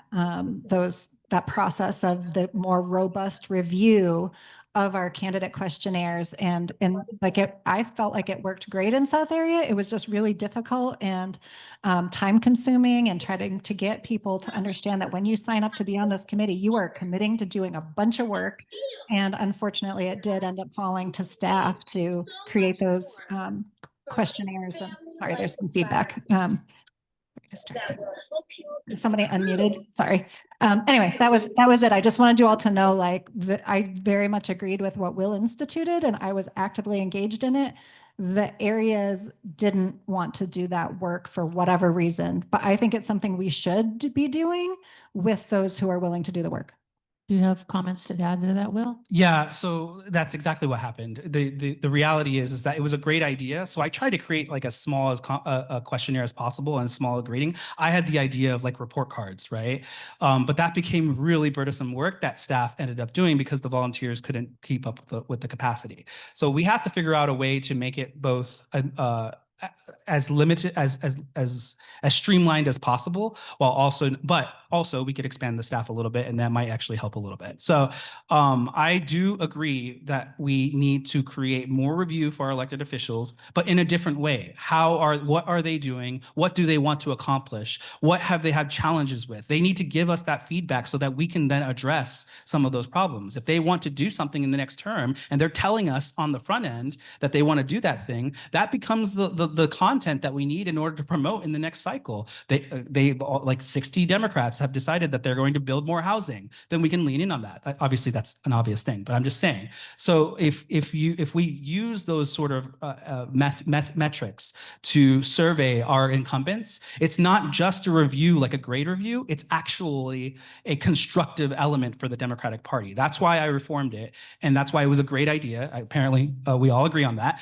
that process of the more robust review of our candidate questionnaires. And like I felt like it worked great in South area. It was just really difficult and time consuming, and trying to get people to understand that when you sign up to be on this committee, you are committing to doing a bunch of work. And unfortunately, it did end up falling to staff to create those questionnaires. And sorry, there's some feedback. Distracted. Is somebody unmuted? Sorry. Anyway, that was it. I just wanted you all to know, like, I very much agreed with what Will instituted, and I was actively engaged in it. The areas didn't want to do that work for whatever reason, but I think it's something we should be doing with those who are willing to do the work. Do you have comments to add to that, Will? Yeah, so that's exactly what happened. The reality is that it was a great idea. So I tried to create like as small as a questionnaire as possible and small grading. I had the idea of like report cards, right? But that became really burdensome work that staff ended up doing because the volunteers couldn't keep up with the capacity. So we have to figure out a way to make it both as limited as streamlined as possible, while also we could expand the staff a little bit, and that might actually help a little bit. So I do agree that we need to create more review for our elected officials, but in a different way. What are they doing? What do they want to accomplish? What have they had challenges with? They need to give us that feedback so that we can then address some of those problems. If they want to do something in the next term and they're telling us on the front end that they want to do that thing, that becomes the content that we need in order to promote in the next cycle. They like 60 Democrats have decided that they're going to build more housing. Then we can lean in on that. Obviously, that's an obvious thing, but I'm just saying. So if we use those sort of metrics to survey our incumbents, it's not just a review, like a grade review. It's actually a constructive element for the Democratic Party. That's why I reformed it, and that's why it was a great idea. Apparently, we all agree on that.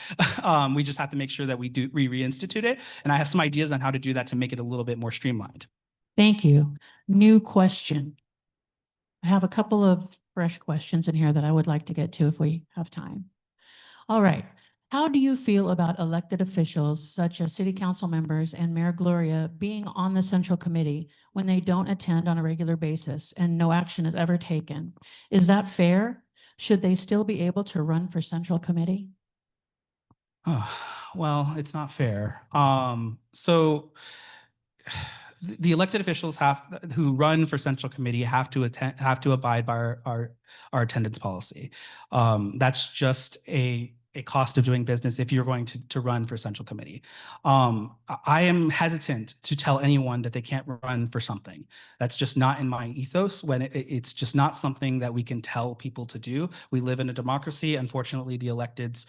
We just have to make sure that we reinstitute it, and I have some ideas on how to do that to make it a little bit more streamlined. Thank you. New question. I have a couple of fresh questions in here that I would like to get to if we have time. All right. How do you feel about elected officials such as city council members and Mayor Gloria being on the central committee when they don't attend on a regular basis and no action is ever taken? Is that fair? Should they still be able to run for central committee? Oh, well, it's not fair. So the elected officials who run for central committee have to abide by our attendance policy. That's just a cost of doing business if you're going to run for central committee. I am hesitant to tell anyone that they can't run for something. That's just not in my ethos. When it's just not something that we can tell people to do. We live in a democracy. Unfortunately, the electeds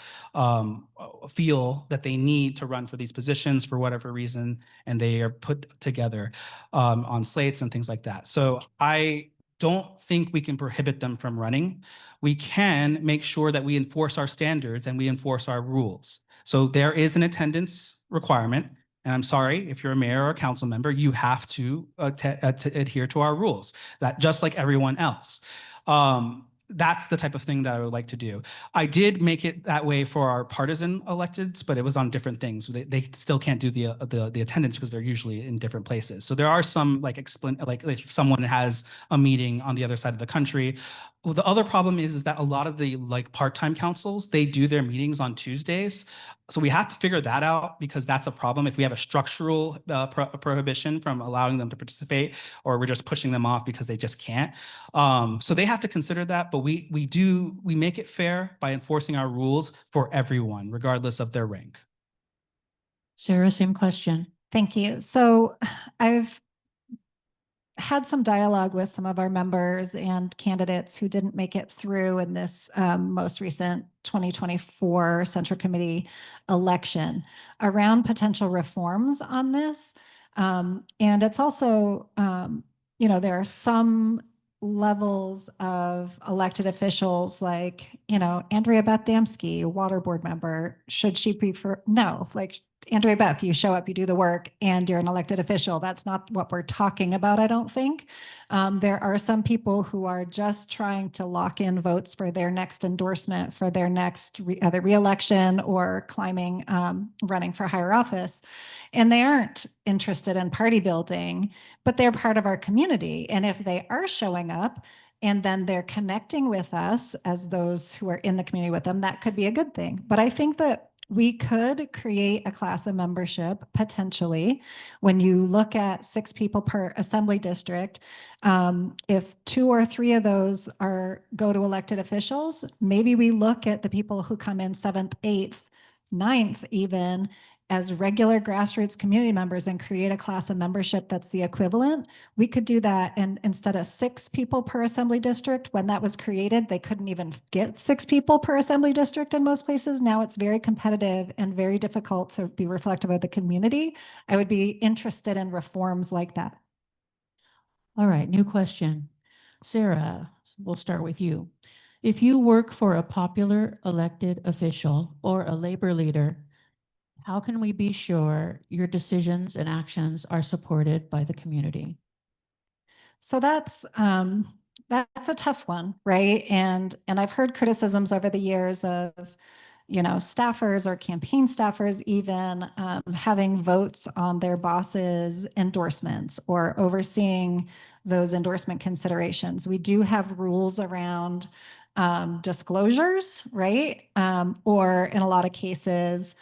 feel that they need to run for these positions for whatever reason, and they are put together on slates and things like that. So I don't think we can prohibit them from running. We can make sure that we enforce our standards and we enforce our rules. So there is an attendance requirement. And I'm sorry, if you're a mayor or a council member, you have to adhere to our rules, that just like everyone else. That's the type of thing that I would like to do. I did make it that way for our partisan electeds, but it was on different things. They still can't do the attendance because they're usually in different places. So there are some like if someone has a meeting on the other side of the country. Well, the other problem is that a lot of the like part-time councils, they do their meetings on Tuesdays. So we have to figure that out because that's a problem. If we have a structural prohibition from allowing them to participate, or we're just pushing them off because they just can't. So they have to consider that, but we make it fair by enforcing our rules for everyone, regardless of their rank. Sarah, same question. Thank you. So I've had some dialogue with some of our members and candidates who didn't make it through in this most recent 2024 Central Committee election around potential reforms on this. And it's also, there are some levels of elected officials like, Andrea Beth Damsky, water board member, should she prefer? No, like Andrea Beth, you show up, you do the work, and you're an elected official. That's not what we're talking about, I don't think. There are some people who are just trying to lock in votes for their next endorsement, for their next either reelection or climbing, running for higher office. And they aren't interested in party building, but they're part of our community. And if they are showing up, and then they're connecting with us as those who are in the community with them, that could be a good thing. But I think that we could create a class of membership potentially. When you look at 6 people per assembly district, if 2 or 3 of those go to elected officials, maybe we look at the people who come in 7th, 8th, 9th even as regular grassroots community members and create a class of membership that's the equivalent. We could do that. And instead of 6 people per assembly district, when that was created, they couldn't even get 6 people per assembly district in most places. Now it's very competitive and very difficult to be reflective of the community. I would be interested in reforms like that. All right, new question. Sarah, we'll start with you. If you work for a popular elected official or a labor leader, how can we be sure your decisions and actions are supported by the community? So that's a tough one, right? And I've heard criticisms over the years of, staffers or campaign staffers even having votes on their bosses' endorsements or overseeing those endorsement considerations. We do have rules around disclosures, right? Or in a lot of cases,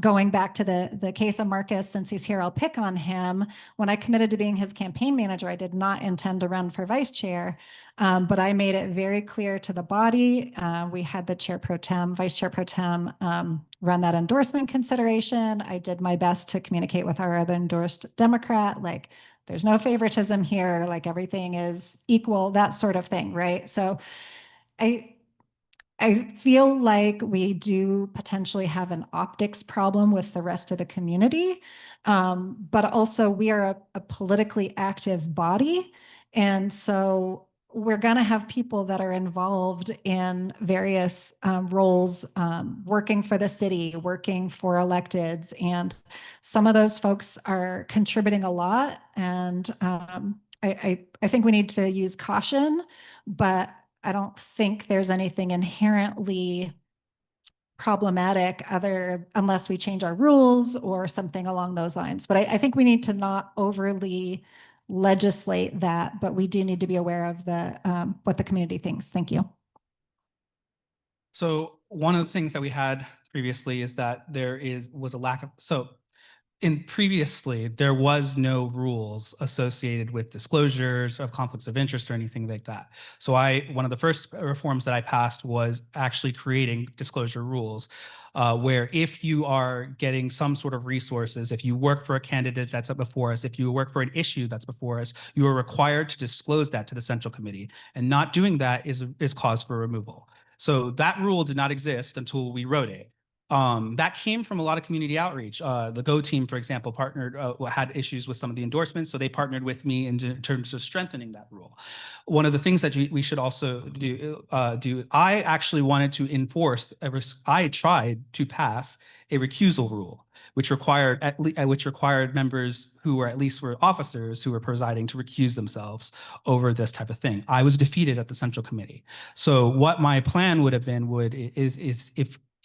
going back to the case of Marcus, since he's here, I'll pick on him. When I committed to being his campaign manager, I did not intend to run for vice chair, but I made it very clear to the body. We had the chair pro tem, vice chair pro tem run that endorsement consideration. I did my best to communicate with our other endorsed Democrat, like there's no favoritism here, like everything is equal, that sort of thing, right? So I feel like we do potentially have an optics problem with the rest of the community, but also we are a politically active body. And so we're going to have people that are involved in various roles, working for the city, working for electeds. And some of those folks are contributing a lot. And I think we need to use caution, but I don't think there's anything inherently problematic unless we change our rules or something along those lines. But I think we need to not overly legislate that, but we do need to be aware of what the community thinks. Thank you. So one of the things that we had previously is that was a lack of, previously, there was no rules associated with disclosures of conflicts of interest or anything like that. So one of the first reforms that I passed was actually creating disclosure rules, where if you are getting some sort of resources, if you work for a candidate that's up before us, if you work for an issue that's before us, you are required to disclose that to the Central Committee. And not doing that is cause for removal. So that rule did not exist until we wrote it. That came from a lot of community outreach. The Go team, for example, had issues with some of the endorsements, so they partnered with me in terms of strengthening that rule. One of the things that we should also do, I actually wanted to enforce, I tried to pass a recusal rule, which required members who were officers who were presiding to recuse themselves over this type of thing. I was defeated at the Central Committee. So what my plan would have been is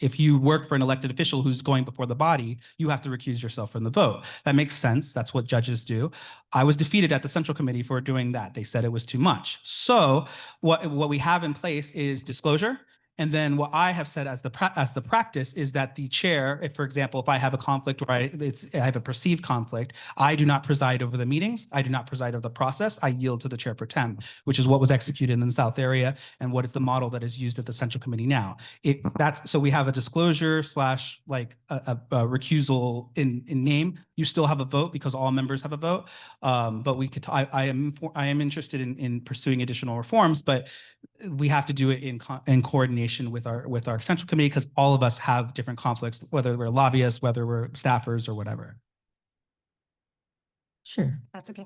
if you work for an elected official who's going before the body, you have to recuse yourself from the vote. That makes sense. That's what judges do. I was defeated at the Central Committee for doing that. They said it was too much. So what we have in place is disclosure. And then what I have said as the practice is that the chair, if, for example, if I have a conflict or I have a perceived conflict, I do not preside over the meetings. I do not preside over the process. I yield to the chair pro tem, which is what was executed in the South area and what is the model that is used at the Central Committee now. So we have a disclosure / like a recusal in name. You still have a vote because all members have a vote. But I am interested in pursuing additional reforms, but we have to do it in coordination with our Central Committee, because all of us have different conflicts, whether we're lobbyists, whether we're staffers or whatever. Sure. That's okay.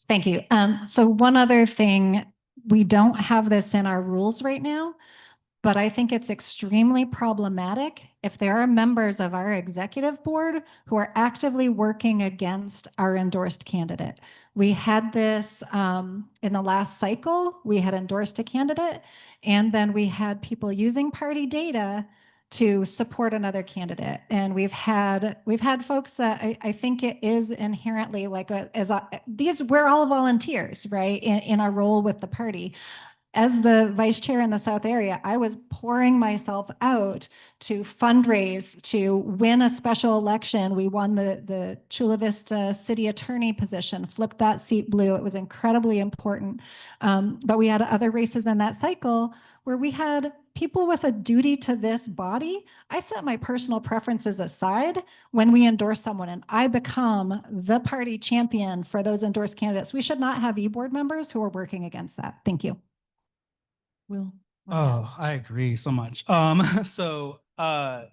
Thank you. So one other thing, we don't have this in our rules right now, But I think it's extremely problematic if there are members of our executive board who are actively working against our endorsed candidate. We had this in the last cycle. We had endorsed a candidate, and then we had people using party data to support another candidate. And we've had folks that I think it is inherently like we're all volunteers, right? In our role with the party. As the vice chair in the South area, I was pouring myself out to fundraise, to win a special election. We won the Chula Vista city attorney position, flipped that seat blue. It was incredibly important. But we had other races in that cycle where we had people with a duty to this body. I set my personal preferences aside when we endorse someone, and I become the party champion for those endorsed candidates. We should not have e-board members who are working against that. Thank you. Will. Oh, I agree so much. That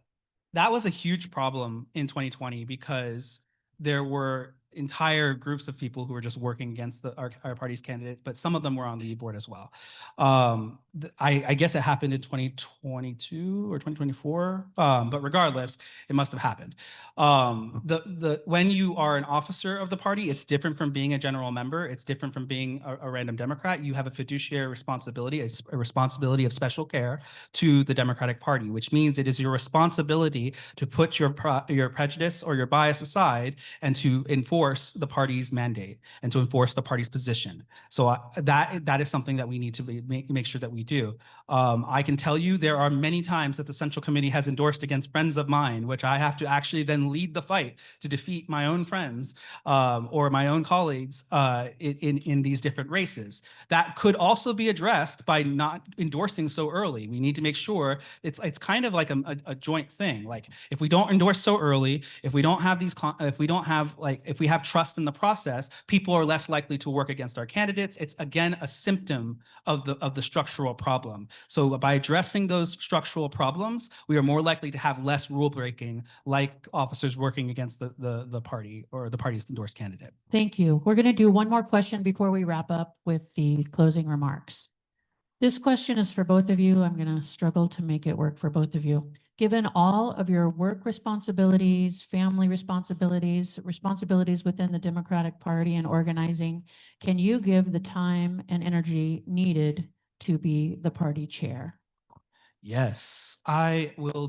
was a huge problem in 2020 because there were entire groups of people who were just working against our party's candidates, but some of them were on the board as well. I guess it happened in 2022 or 2024, but regardless, it must have happened. When you are an officer of the party, it's different from being a general member. It's different from being a random Democrat. You have a fiduciary responsibility, a responsibility of special care to the Democratic Party, which means it is your responsibility to put your prejudice or your bias aside and to enforce the party's mandate and to enforce the party's position. So that is something that we need to make sure that we do. I can tell you there are many times that the Central Committee has endorsed against friends of mine, which I have to actually then lead the fight to defeat my own friends or my own colleagues in these different races. That could also be addressed by not endorsing so early. We need to make sure it's kind of like a joint thing. Like if we don't endorse so early, if we have trust in the process, people are less likely to work against our candidates. It's again a symptom of the structural problem. So by addressing those structural problems, we are more likely to have less rule breaking, like officers working against the party or the party's endorsed candidate. Thank you. We're going to do one more question before we wrap up with the closing remarks. This question is for both of you. I'm going to struggle to make it work for both of you. Given all of your work responsibilities, family responsibilities within the Democratic Party and organizing, can you give the time and energy needed to be the party chair? Yes, I will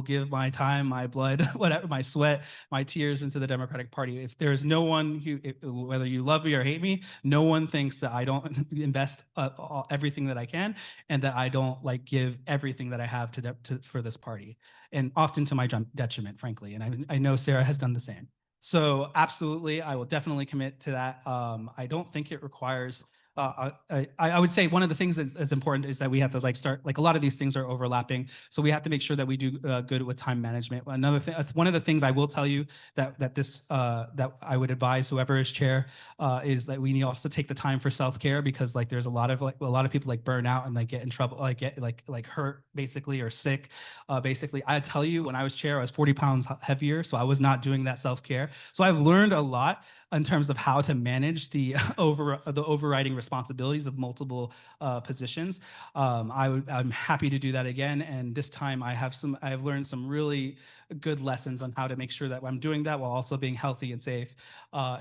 give my time, my blood, whatever, my sweat, my tears into the Democratic Party. If there's no one whether you love me or hate me, no one thinks that I don't invest everything that I can and that I don't give everything that I have for this party, and often to my detriment, frankly. And I know Sarah has done the same. So absolutely, I will definitely commit to that. I don't think it requires. I would say one of the things that's important is that we have to start, a lot of these things are overlapping. So we have to make sure that we do good with time management. Another thing, one of the things I will tell you that I would advise whoever is chair is that we need also take the time for self-care, because there's a lot of people burn out and get in trouble, get hurt basically, or sick. Basically, I tell you, when I was chair, I was 40 pounds heavier. So I was not doing that self-care. So I've learned a lot in terms of how to manage the overriding responsibilities of multiple positions. I'm happy to do that again, and this time I have learned some really good lessons on how to make sure that I'm doing that while also being healthy and safe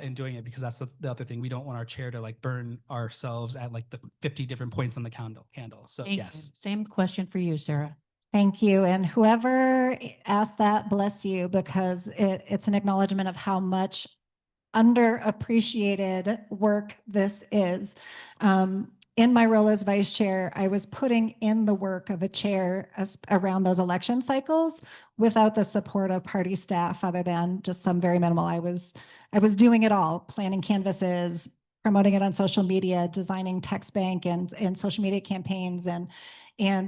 in doing it, because that's the other thing. We don't want our chair to burn ourselves at the 50 different points on the candle. So Thank yes. you. Same question for you, Sarah. Thank you. And whoever asked that, bless you, because it's an acknowledgement of how much underappreciated work this is. In my role as vice chair, I was putting in the work of a chair around those election cycles without the support of party staff, other than just some very minimal. I was doing it all, planning canvases, promoting it on social media, designing text bank and social media campaigns, and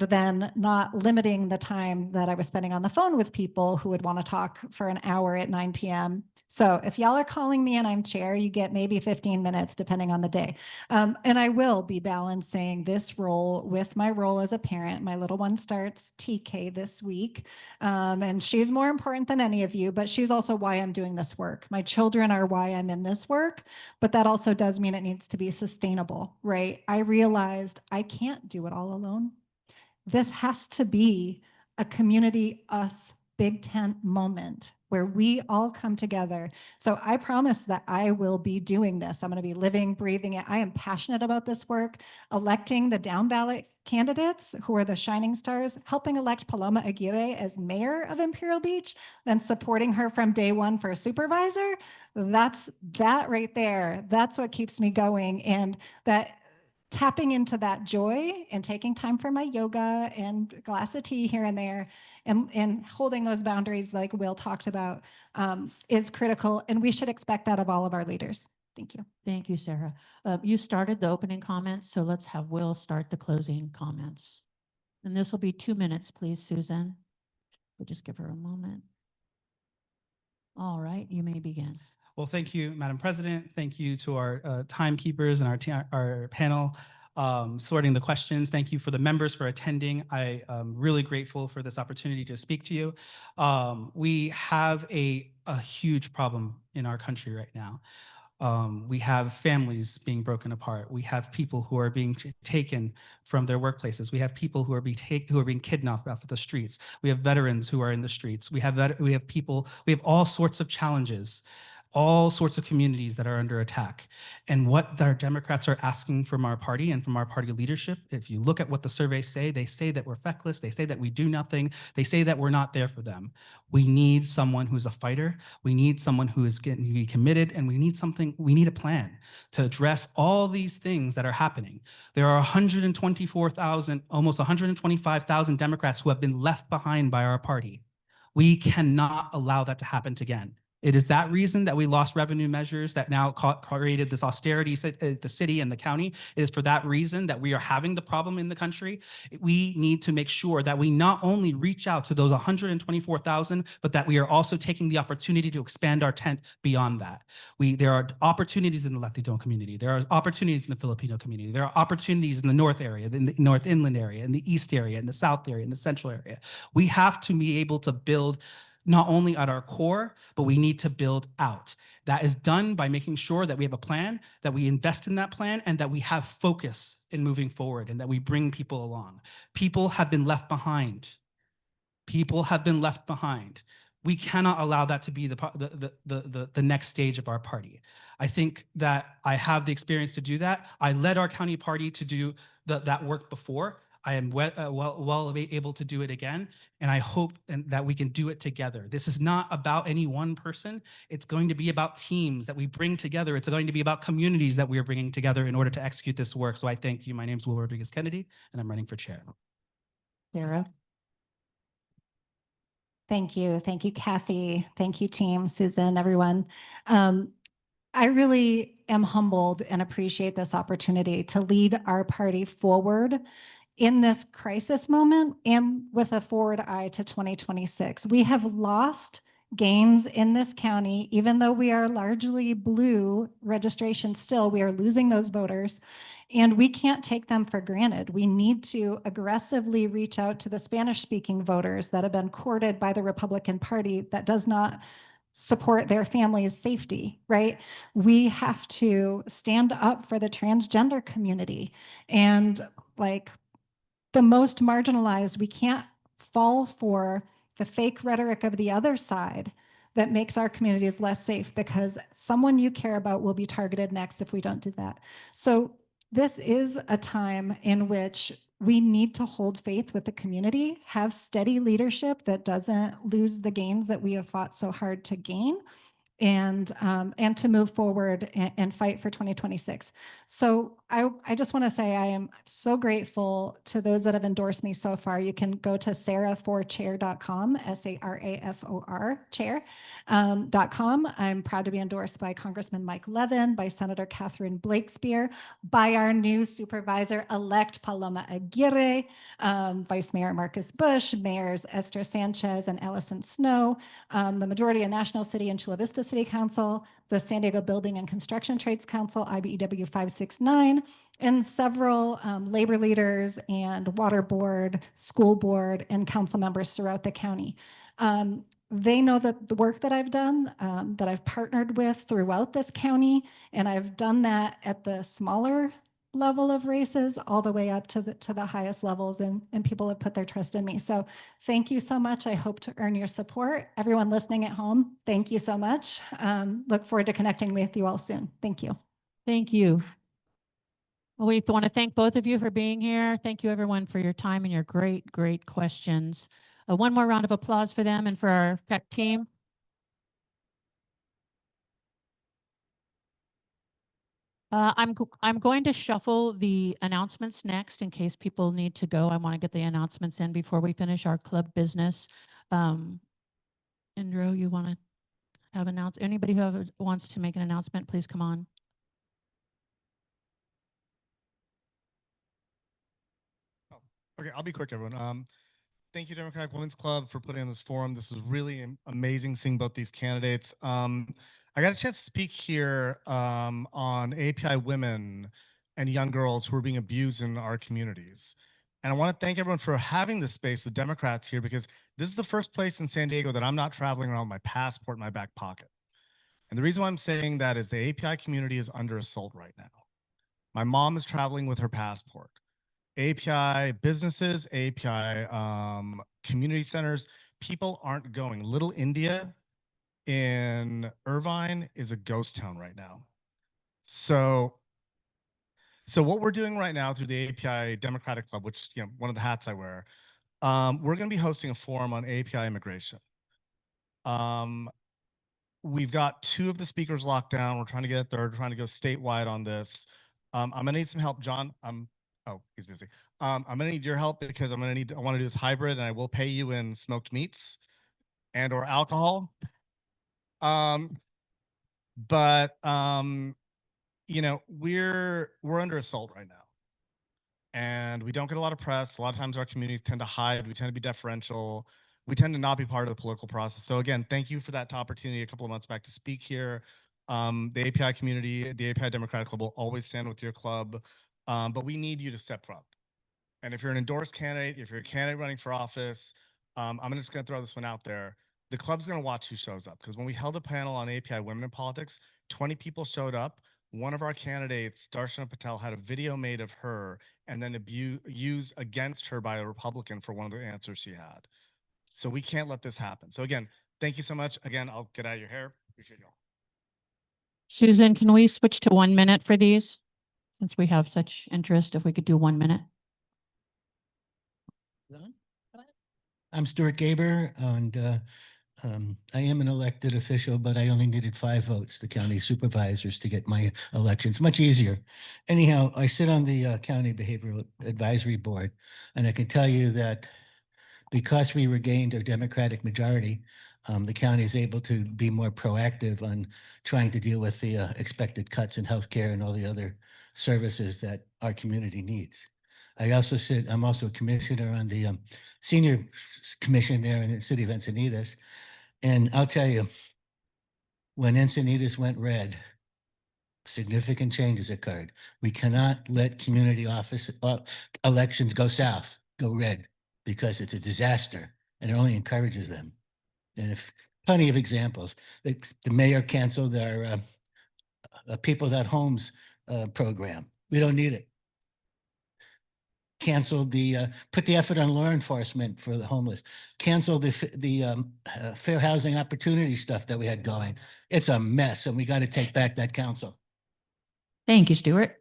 then not limiting the time that I was spending on the phone with people who would want to talk for an hour at 9 p.m. So if y'all are calling me and I'm chair, you get maybe 15 minutes depending on the day. And I will be balancing this role with my role as a parent. My little one starts TK this week, and she's more important than any of you, but she's also why I'm doing this work. My children are why I'm in this work, but that also does mean it needs to be sustainable, right? I realized I can't do it all alone. This has to be a community, us, big tent moment where we all come together. So I promise that I will be doing this. I'm going to be living, breathing it. I am passionate about this work, electing the down ballot candidates who are the shining stars, helping elect Paloma Aguirre as mayor of Imperial Beach, then supporting her from day one for supervisor. That's that right there. That's what keeps me going. And that tapping into that joy and taking time for my yoga and a glass of tea here and there and holding those boundaries like Will talked about is critical. And we should expect that of all of our leaders. Thank you. Thank you, Sarah. You started the opening comments, so let's have Will start the closing comments. And this will be 2 minutes, please, Susan. We'll just give her a moment. All right, you may begin. Well, thank you, Madam President. Thank you to our timekeepers and our panel sorting the questions. Thank you for the members for attending. I am really grateful for this opportunity to speak to you. We have a huge problem in our country right now. We have families being broken apart. We have people who are being taken from their workplaces. We have people who are being kidnapped off the streets. We have veterans who are in the streets. We have people. We have all sorts of challenges, all sorts of communities that are under attack. And what our Democrats are asking from our party and from our party leadership, if you look at what the surveys say, they say that we're feckless. They say that we do nothing. They say that we're not there for them. We need someone who's a fighter. We need someone who is getting to be committed, and we need a plan to address all these things that are happening. There are 124,000, almost 125,000 Democrats who have been left behind by our party. We cannot allow that to happen again. It is that reason that we lost revenue measures that now created this austerity at the city and the county. It is for that reason that we are having the problem in the country. We need to make sure that we not only reach out to those 124,000, but that we are also taking the opportunity to expand our tent beyond that. There are opportunities in the Latino community. There are opportunities in the Filipino community. There are opportunities in the North area, in the North Inland area, in the East area, in the South area, in the Central area. We have to be able to build not only at our core, but we need to build out. That is done by making sure that we have a plan, that we invest in that plan, and that we have focus in moving forward, and that we bring people along. People have been left behind. People have been left behind. We cannot allow that to be the next stage of our party. I think that I have the experience to do that. I led our county party to do that work before. I am well able to do it again, and I hope that we can do it together. This is not about any one person. It's going to be about teams that we bring together. It's going to be about communities that we are bringing together in order to execute this work. So I thank you. My name is Will Rodriguez Kennedy, and I'm running for chair. Sarah. Thank you. Thank you, Kathy. Thank you, team, Susan, everyone. I really am humbled and appreciate this opportunity to lead our party forward in this crisis moment and with a forward eye to 2026. We have lost gains in this county, even though we are largely blue registration still, we are losing those voters, and we can't take them for granted. We need to aggressively reach out to the Spanish-speaking voters that have been courted by the Republican Party that does not support their family's safety, right? We have to stand up for the transgender community and like the most marginalized. We can't fall for the fake rhetoric of the other side that makes our communities less safe, because someone you care about will be targeted next if we don't do that. So this is a time in which we need to hold faith with the community, have steady leadership that doesn't lose the gains that we have fought so hard to gain, and to move forward and fight for 2026. So I just want to say I am so grateful to those that have endorsed me so far. You can go to saraforchair.com, SARAFOR chair.com. I'm proud to be endorsed by Congressman Mike Levin, by Senator Catherine Blakespear, by our new supervisor-elect Paloma Aguirre, Vice Mayor Marcus Bush, Mayors Esther Sanchez and Allison Snow, the majority of National City and Chula Vista City Council, the San Diego Building and Construction Trades Council, IBEW 569, and several labor leaders and water board, school board, and council members throughout the county. They know that the work that I've done, that I've partnered with throughout this county, and I've done that at the smaller level of races all the way up to the highest levels, and people have put their trust in me. So thank you so much. I hope to earn your support. Everyone listening at home, thank you so much. Look forward to connecting with you all soon. Thank you. Thank you. We want to thank both of you for being here. Thank you everyone for your time and your great, great questions. One more round of applause for them and for our tech team. I'm going to shuffle the announcements next in case people need to go. I want to get the announcements in before we finish our club business. Indro, you want to have anybody who wants to make an announcement, please come on. Okay, I'll be quick, everyone. Thank you, Democratic Women's Club, for putting on this forum. This was really amazing seeing both these candidates. I got a chance to speak here on API women and young girls who are being abused in our communities. And I want to thank everyone for having this space, the Democrats here, because this is the first place in San Diego that I'm not traveling around with my passport in my back pocket. And the reason why I'm saying that is the API community is under assault right now. My mom is traveling with her passport. API businesses, API community centers, people aren't going. Little India in Irvine is a ghost town right now. So what we're doing right now through the API Democratic Club, which, you know, one of the hats I wear, we're going to be hosting a forum on API immigration. We've got 2 of the speakers locked down. We're trying to get a third. We're trying to go statewide on this. I'm going to need some help, John. Oh, he's busy. I'm gonna need your help because I want to do this hybrid, and I will pay you in smoked meats and or alcohol. You know, we're under assault right now, and we don't get a lot of press. A lot of times our communities tend to hide. We tend to be deferential. We tend to not be part of the political process. So again, thank you for that opportunity a couple of months back to speak here. The API community, the API Democratic Club will always stand with your club. But we need you to step up. And if you're an endorsed candidate, if you're a candidate running for office, I'm just going to throw this one out there. The club's going to watch who shows up, because when we held a panel on API Women in Politics, 20 people showed up. One of our candidates, Darshana Patel, had a video made of her and then used against her by a Republican for one of the answers she had. So we can't let this happen. So again, thank you so much. Again, I'll get out of your hair. Appreciate y'all. Susan, can we switch to 1 minute for these? Since we have such interest, if we could do 1 minute. I'm Stuart Gaber, and I am an elected official, but I only needed 5 votes, the county supervisors, to get my election. It's much easier. Anyhow, I sit on the County Behavioral Advisory Board, and I can tell you that because we regained our Democratic majority, the county is able to be more proactive on trying to deal with the expected cuts in healthcare and all the other services that our community needs. I'm also a commissioner on the senior commission there in the city of Encinitas. And I'll tell you, when Encinitas went red, significant changes occurred. We cannot let community office elections go south, go red, because it's a disaster and it only encourages them. And if plenty of examples, the mayor canceled our People That Homes program. We don't need it. Canceled the put the effort on law enforcement for the homeless. Canceled the fair housing opportunity stuff that we had going. It's a mess, and we got to take back that council. Thank you, Stuart.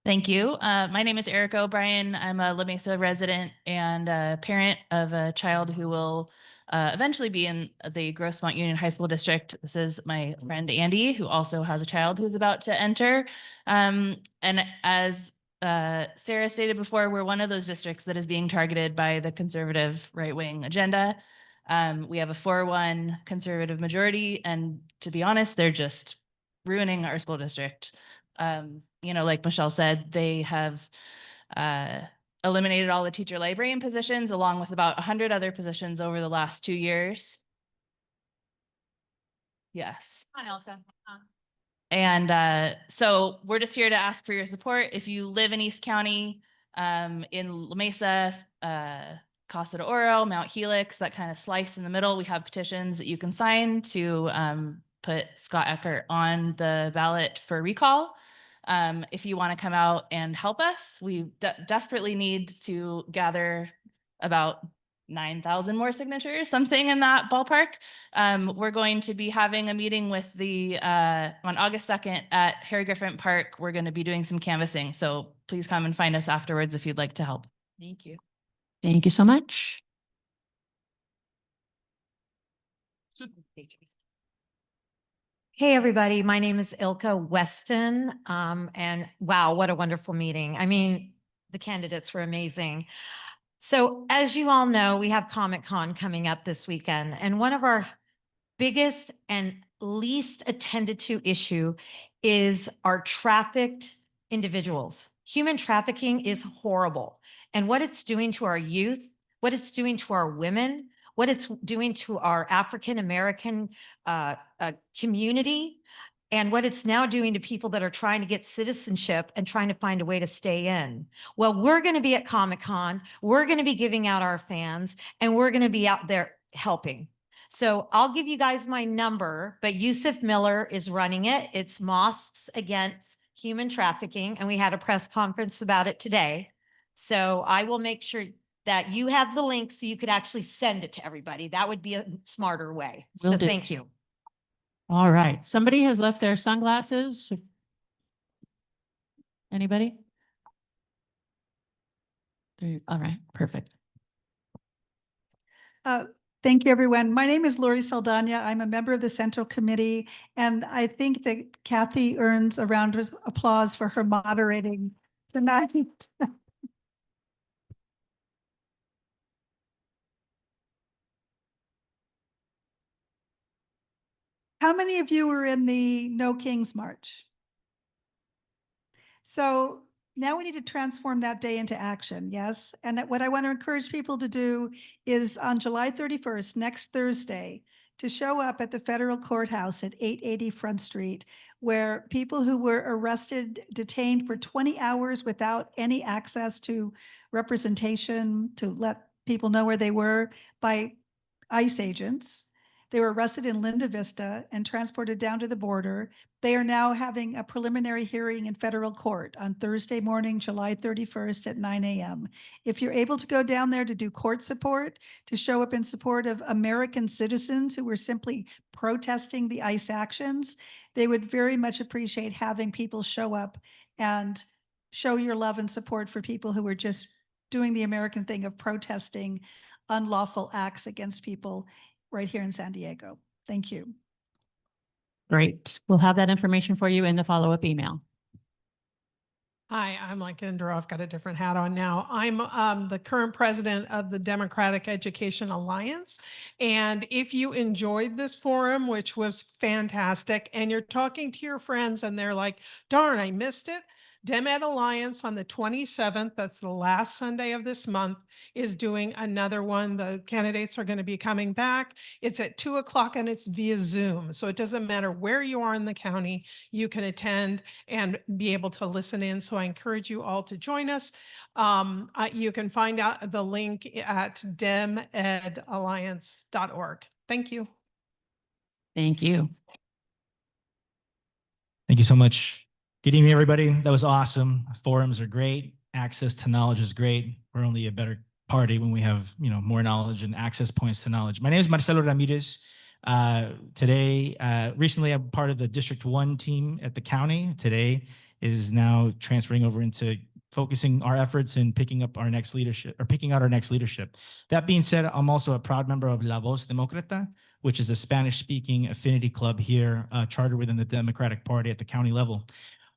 Thank you. My name is Erica O'Brien. I'm a La Mesa resident and a parent of a child who will eventually be in the Grossmont Union High School District. This is my friend Andy, who also has a child who's about to enter. And as Sarah stated before, we're one of those districts that is being targeted by the conservative right-wing agenda. We have a 4-1 conservative majority, and to be honest, they're just ruining our school district. You know, like Michelle said, they have eliminated all the teacher librarian positions along with about 100 other positions over the last 2 years. Yes. And so we're just here to ask for your support. If you live in East County, in La Mesa, Casa de Oro, Mount Helix, that kind of slice in the middle, we have petitions that you can sign to put Scott Eckert on the ballot for recall. If you want to come out and help us, we desperately need to gather about 9,000 more signatures, something in that ballpark. We're going to be having a meeting with on August 2nd at Harry Griffin Park. We're going to be doing some canvassing. So please come and find us afterwards if you'd like to help. Thank you. Thank you so much. Hey, everybody. My name is Ilka Weston. And wow, what a wonderful meeting. I mean, the candidates were amazing. So as you all know, we have Comic-Con coming up this weekend. And one of our biggest and least attended to issue is our trafficked individuals. Human trafficking is horrible. And what it's doing to our youth, what it's doing to our women, what it's doing to our African-American community, and what it's now doing to people that are trying to get citizenship and trying to find a way to stay in. Well, we're going to be at Comic-Con, we're going to be giving out our fans, and we're going to be out there helping. So I'll give you guys my number, but Yusuf Miller is running it. It's Mosques Against Human Trafficking, and we had a press conference about it today. So I will make sure that you have the link so you could actually send it to everybody. That would be a smarter way. Will So do. thank you. All right. Somebody has left their sunglasses. Anybody? All right. Perfect. Thank you, everyone. My name is Lori Saldana. I'm a member of the Central Committee, and I think that Kathy earns a round of applause for her moderating tonight. How many of you were in the No Kings March? So now we need to transform that day into action, yes? And what I want to encourage people to do is on July 31st, next Thursday, to show up at the federal courthouse at 880 Front Street, where people who were arrested, detained for 20 hours without any access to representation, to let people know where they were by ICE agents. They were arrested in Linda Vista and transported down to the border. They are now having a preliminary hearing in federal court on Thursday morning, July 31st at 9 a.m. If you're able to go down there to do court support, to show up in support of American citizens who were simply protesting the ICE actions, they would very much appreciate having people show up and show your love and support for people who were just doing the American thing of protesting unlawful acts against people right here in San Diego. Thank you. Great. We'll have that information for you in the follow-up email. Hi, I'm Mike Indra. I've got a different hat on now. I'm the current president of the Democratic Education Alliance. And if you enjoyed this forum, which was fantastic, and you're talking to your friends and they're like, darn, I missed it. DemEd Alliance on the 27th, that's the last Sunday of this month, is doing another one. The candidates are going to be coming back. It's at 2 o'clock and it's via Zoom. So it doesn't matter where you are in the county, you can attend and be able to listen in. So I encourage you all to join us. You can find out the link at demedalliance.org. Thank you. Thank you. Thank you so much. Good evening, everybody. That was awesome. Forums are great. Access to knowledge is great. We're only a better party when we have, more knowledge and access points to knowledge. My name is Marcelo Ramirez. Recently, I'm part of the District 1 team at the county. Today is now transferring over into focusing our efforts in picking out our next leadership. That being said, I'm also a proud member of La Voz Demócrata, which is a Spanish-speaking affinity club here, chartered within the Democratic Party at the county level.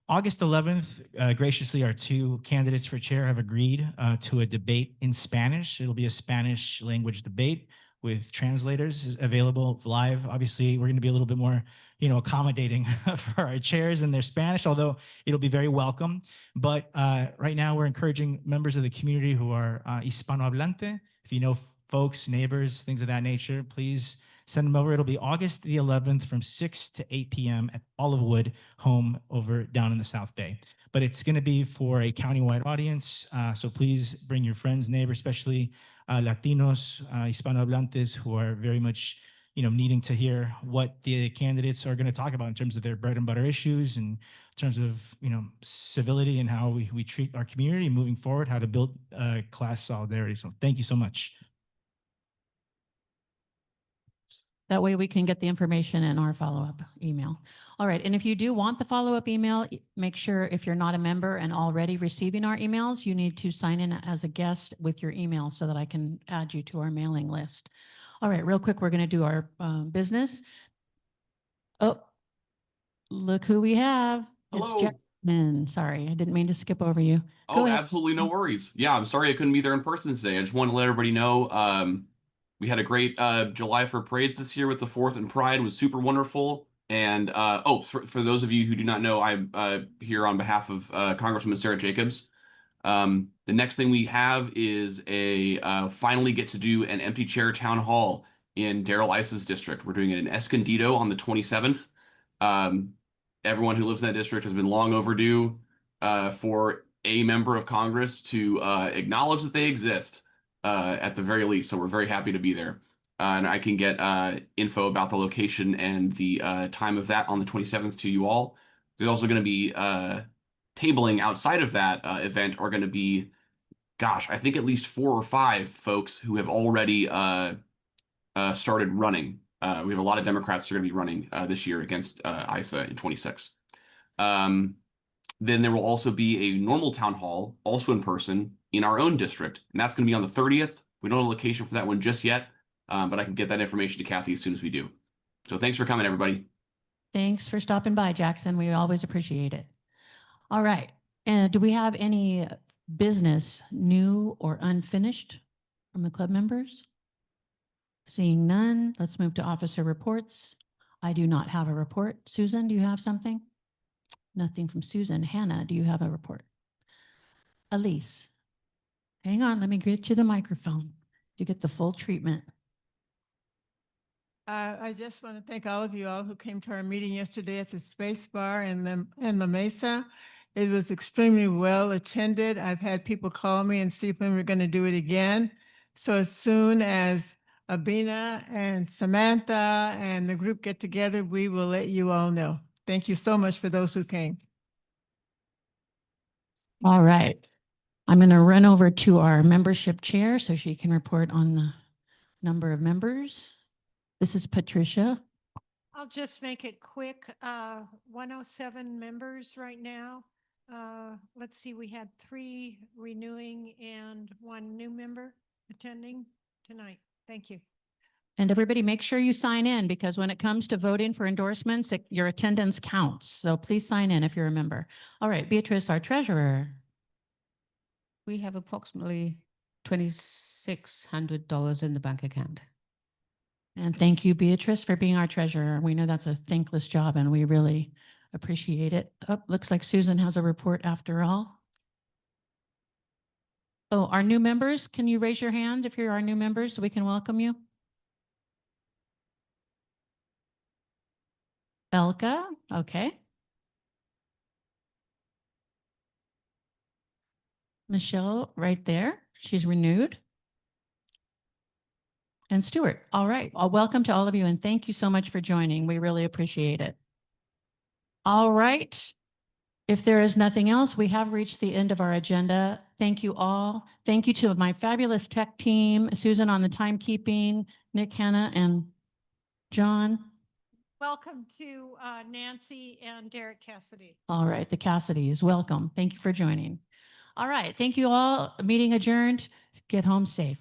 August 11th, graciously, our two candidates for chair have agreed to a debate in Spanish. It'll be a Spanish language debate with translators available live. Obviously, we're going to be a little bit more, accommodating for our chairs and their Spanish, although it'll be very welcome. But right now, we're encouraging members of the community who are Hispanohablante. If you know folks, neighbors, things of that nature, please send them over. It'll be August the 11th from 6 to 8 p.m. at Olivewood home over down in the South Bay. But it's going to be for a countywide audience. So please bring your friends, neighbors, especially Latinos, Hispanohablantes who are very much needing to hear what the candidates are going to talk about in terms of their bread and butter issues, and in terms of, civility and how we treat our community moving forward, how to build class solidarity. So thank you so much. That way we can get the information in our follow-up email. All right, and if you do want the follow-up email, make sure if you're not a member and already receiving our emails, you need to sign in as a guest with your email so that I can add you to our mailing list. All right, real quick, we're going to do our business. Oh, look who we have. It's Hello. Jackman. Sorry, I didn't mean to skip over you. Go Oh, ahead. absolutely no worries. Yeah, I'm sorry I couldn't be there in person today. I just wanted to let everybody know we had a great July for parades this year with the 4th and Pride. It was super wonderful. And for those of you who do not know, I'm here on behalf of Congresswoman Sara Jacobs. The next thing we have is a finally get to do an empty chair town hall in Daryl Ice's district. We're doing it in Escondido on the 27th. Everyone who lives in that district has been long overdue for a member of Congress to acknowledge that they exist at the very least. So we're very happy to be there. And I can get info about the location and the time of that on the 27th to you all. There's also going to be tabling outside of that event are going to be, gosh, I think at least 4 or 5 folks who have already started running. We have a lot of Democrats who are going to be running this year against ISA in 26. Then there will also be a normal town hall, also in person, in our own district. And that's going to be on the 30th. We don't have a location for that one just yet, but I can get that information to Kathy as soon as we do. So thanks for coming, everybody. Thanks for stopping by, Jackson. We always appreciate it. All right. And do we have any business, new or unfinished, from the club members? Seeing none, let's move to officer reports. I do not have a report. Susan, do you have something? Nothing from Susan. Hannah, do you have a report? Elise, hang on, let me get you the microphone. You get the full treatment. I just want to thank all of you all who came to our meeting yesterday at the Space Bar in La Mesa. It was extremely well attended. I've had people call me and see when we're going to do it again. So as soon as Abina and Samantha and the group get together, we will let you all know. Thank you so much for those who came. All right. I'm going to run over to our membership chair so she can report on the number of members. This is Patricia. I'll just make it quick. 107 members right now. Let's see, we had 3 renewing and 1 new member attending tonight. Thank you. And everybody make sure you sign in, because when it comes to voting for endorsements, your attendance counts. So please sign in if you're a member. All right, Beatrice, our treasurer. We have approximately $2,600 in the bank account. And thank you, Beatrice, for being our treasurer. We know that's a thankless job and we really appreciate it. Oh, looks like Susan has a report after all. Oh, our new members, can you raise your hand if you're our new members so we can welcome you? Elka, okay. Michelle, right there. She's renewed. And Stuart. All right. Well, welcome to all of you and thank you so much for joining. We really appreciate it. All right. If there is nothing else, we have reached the end of our agenda. Thank you all. Thank you to my fabulous tech team, Susan on the timekeeping, Nick, Hannah, and John. Welcome to Nancy and Derek Cassidy. All right, the Cassidys, welcome. Thank you for joining. All right, thank you all. Meeting adjourned. Get home safe.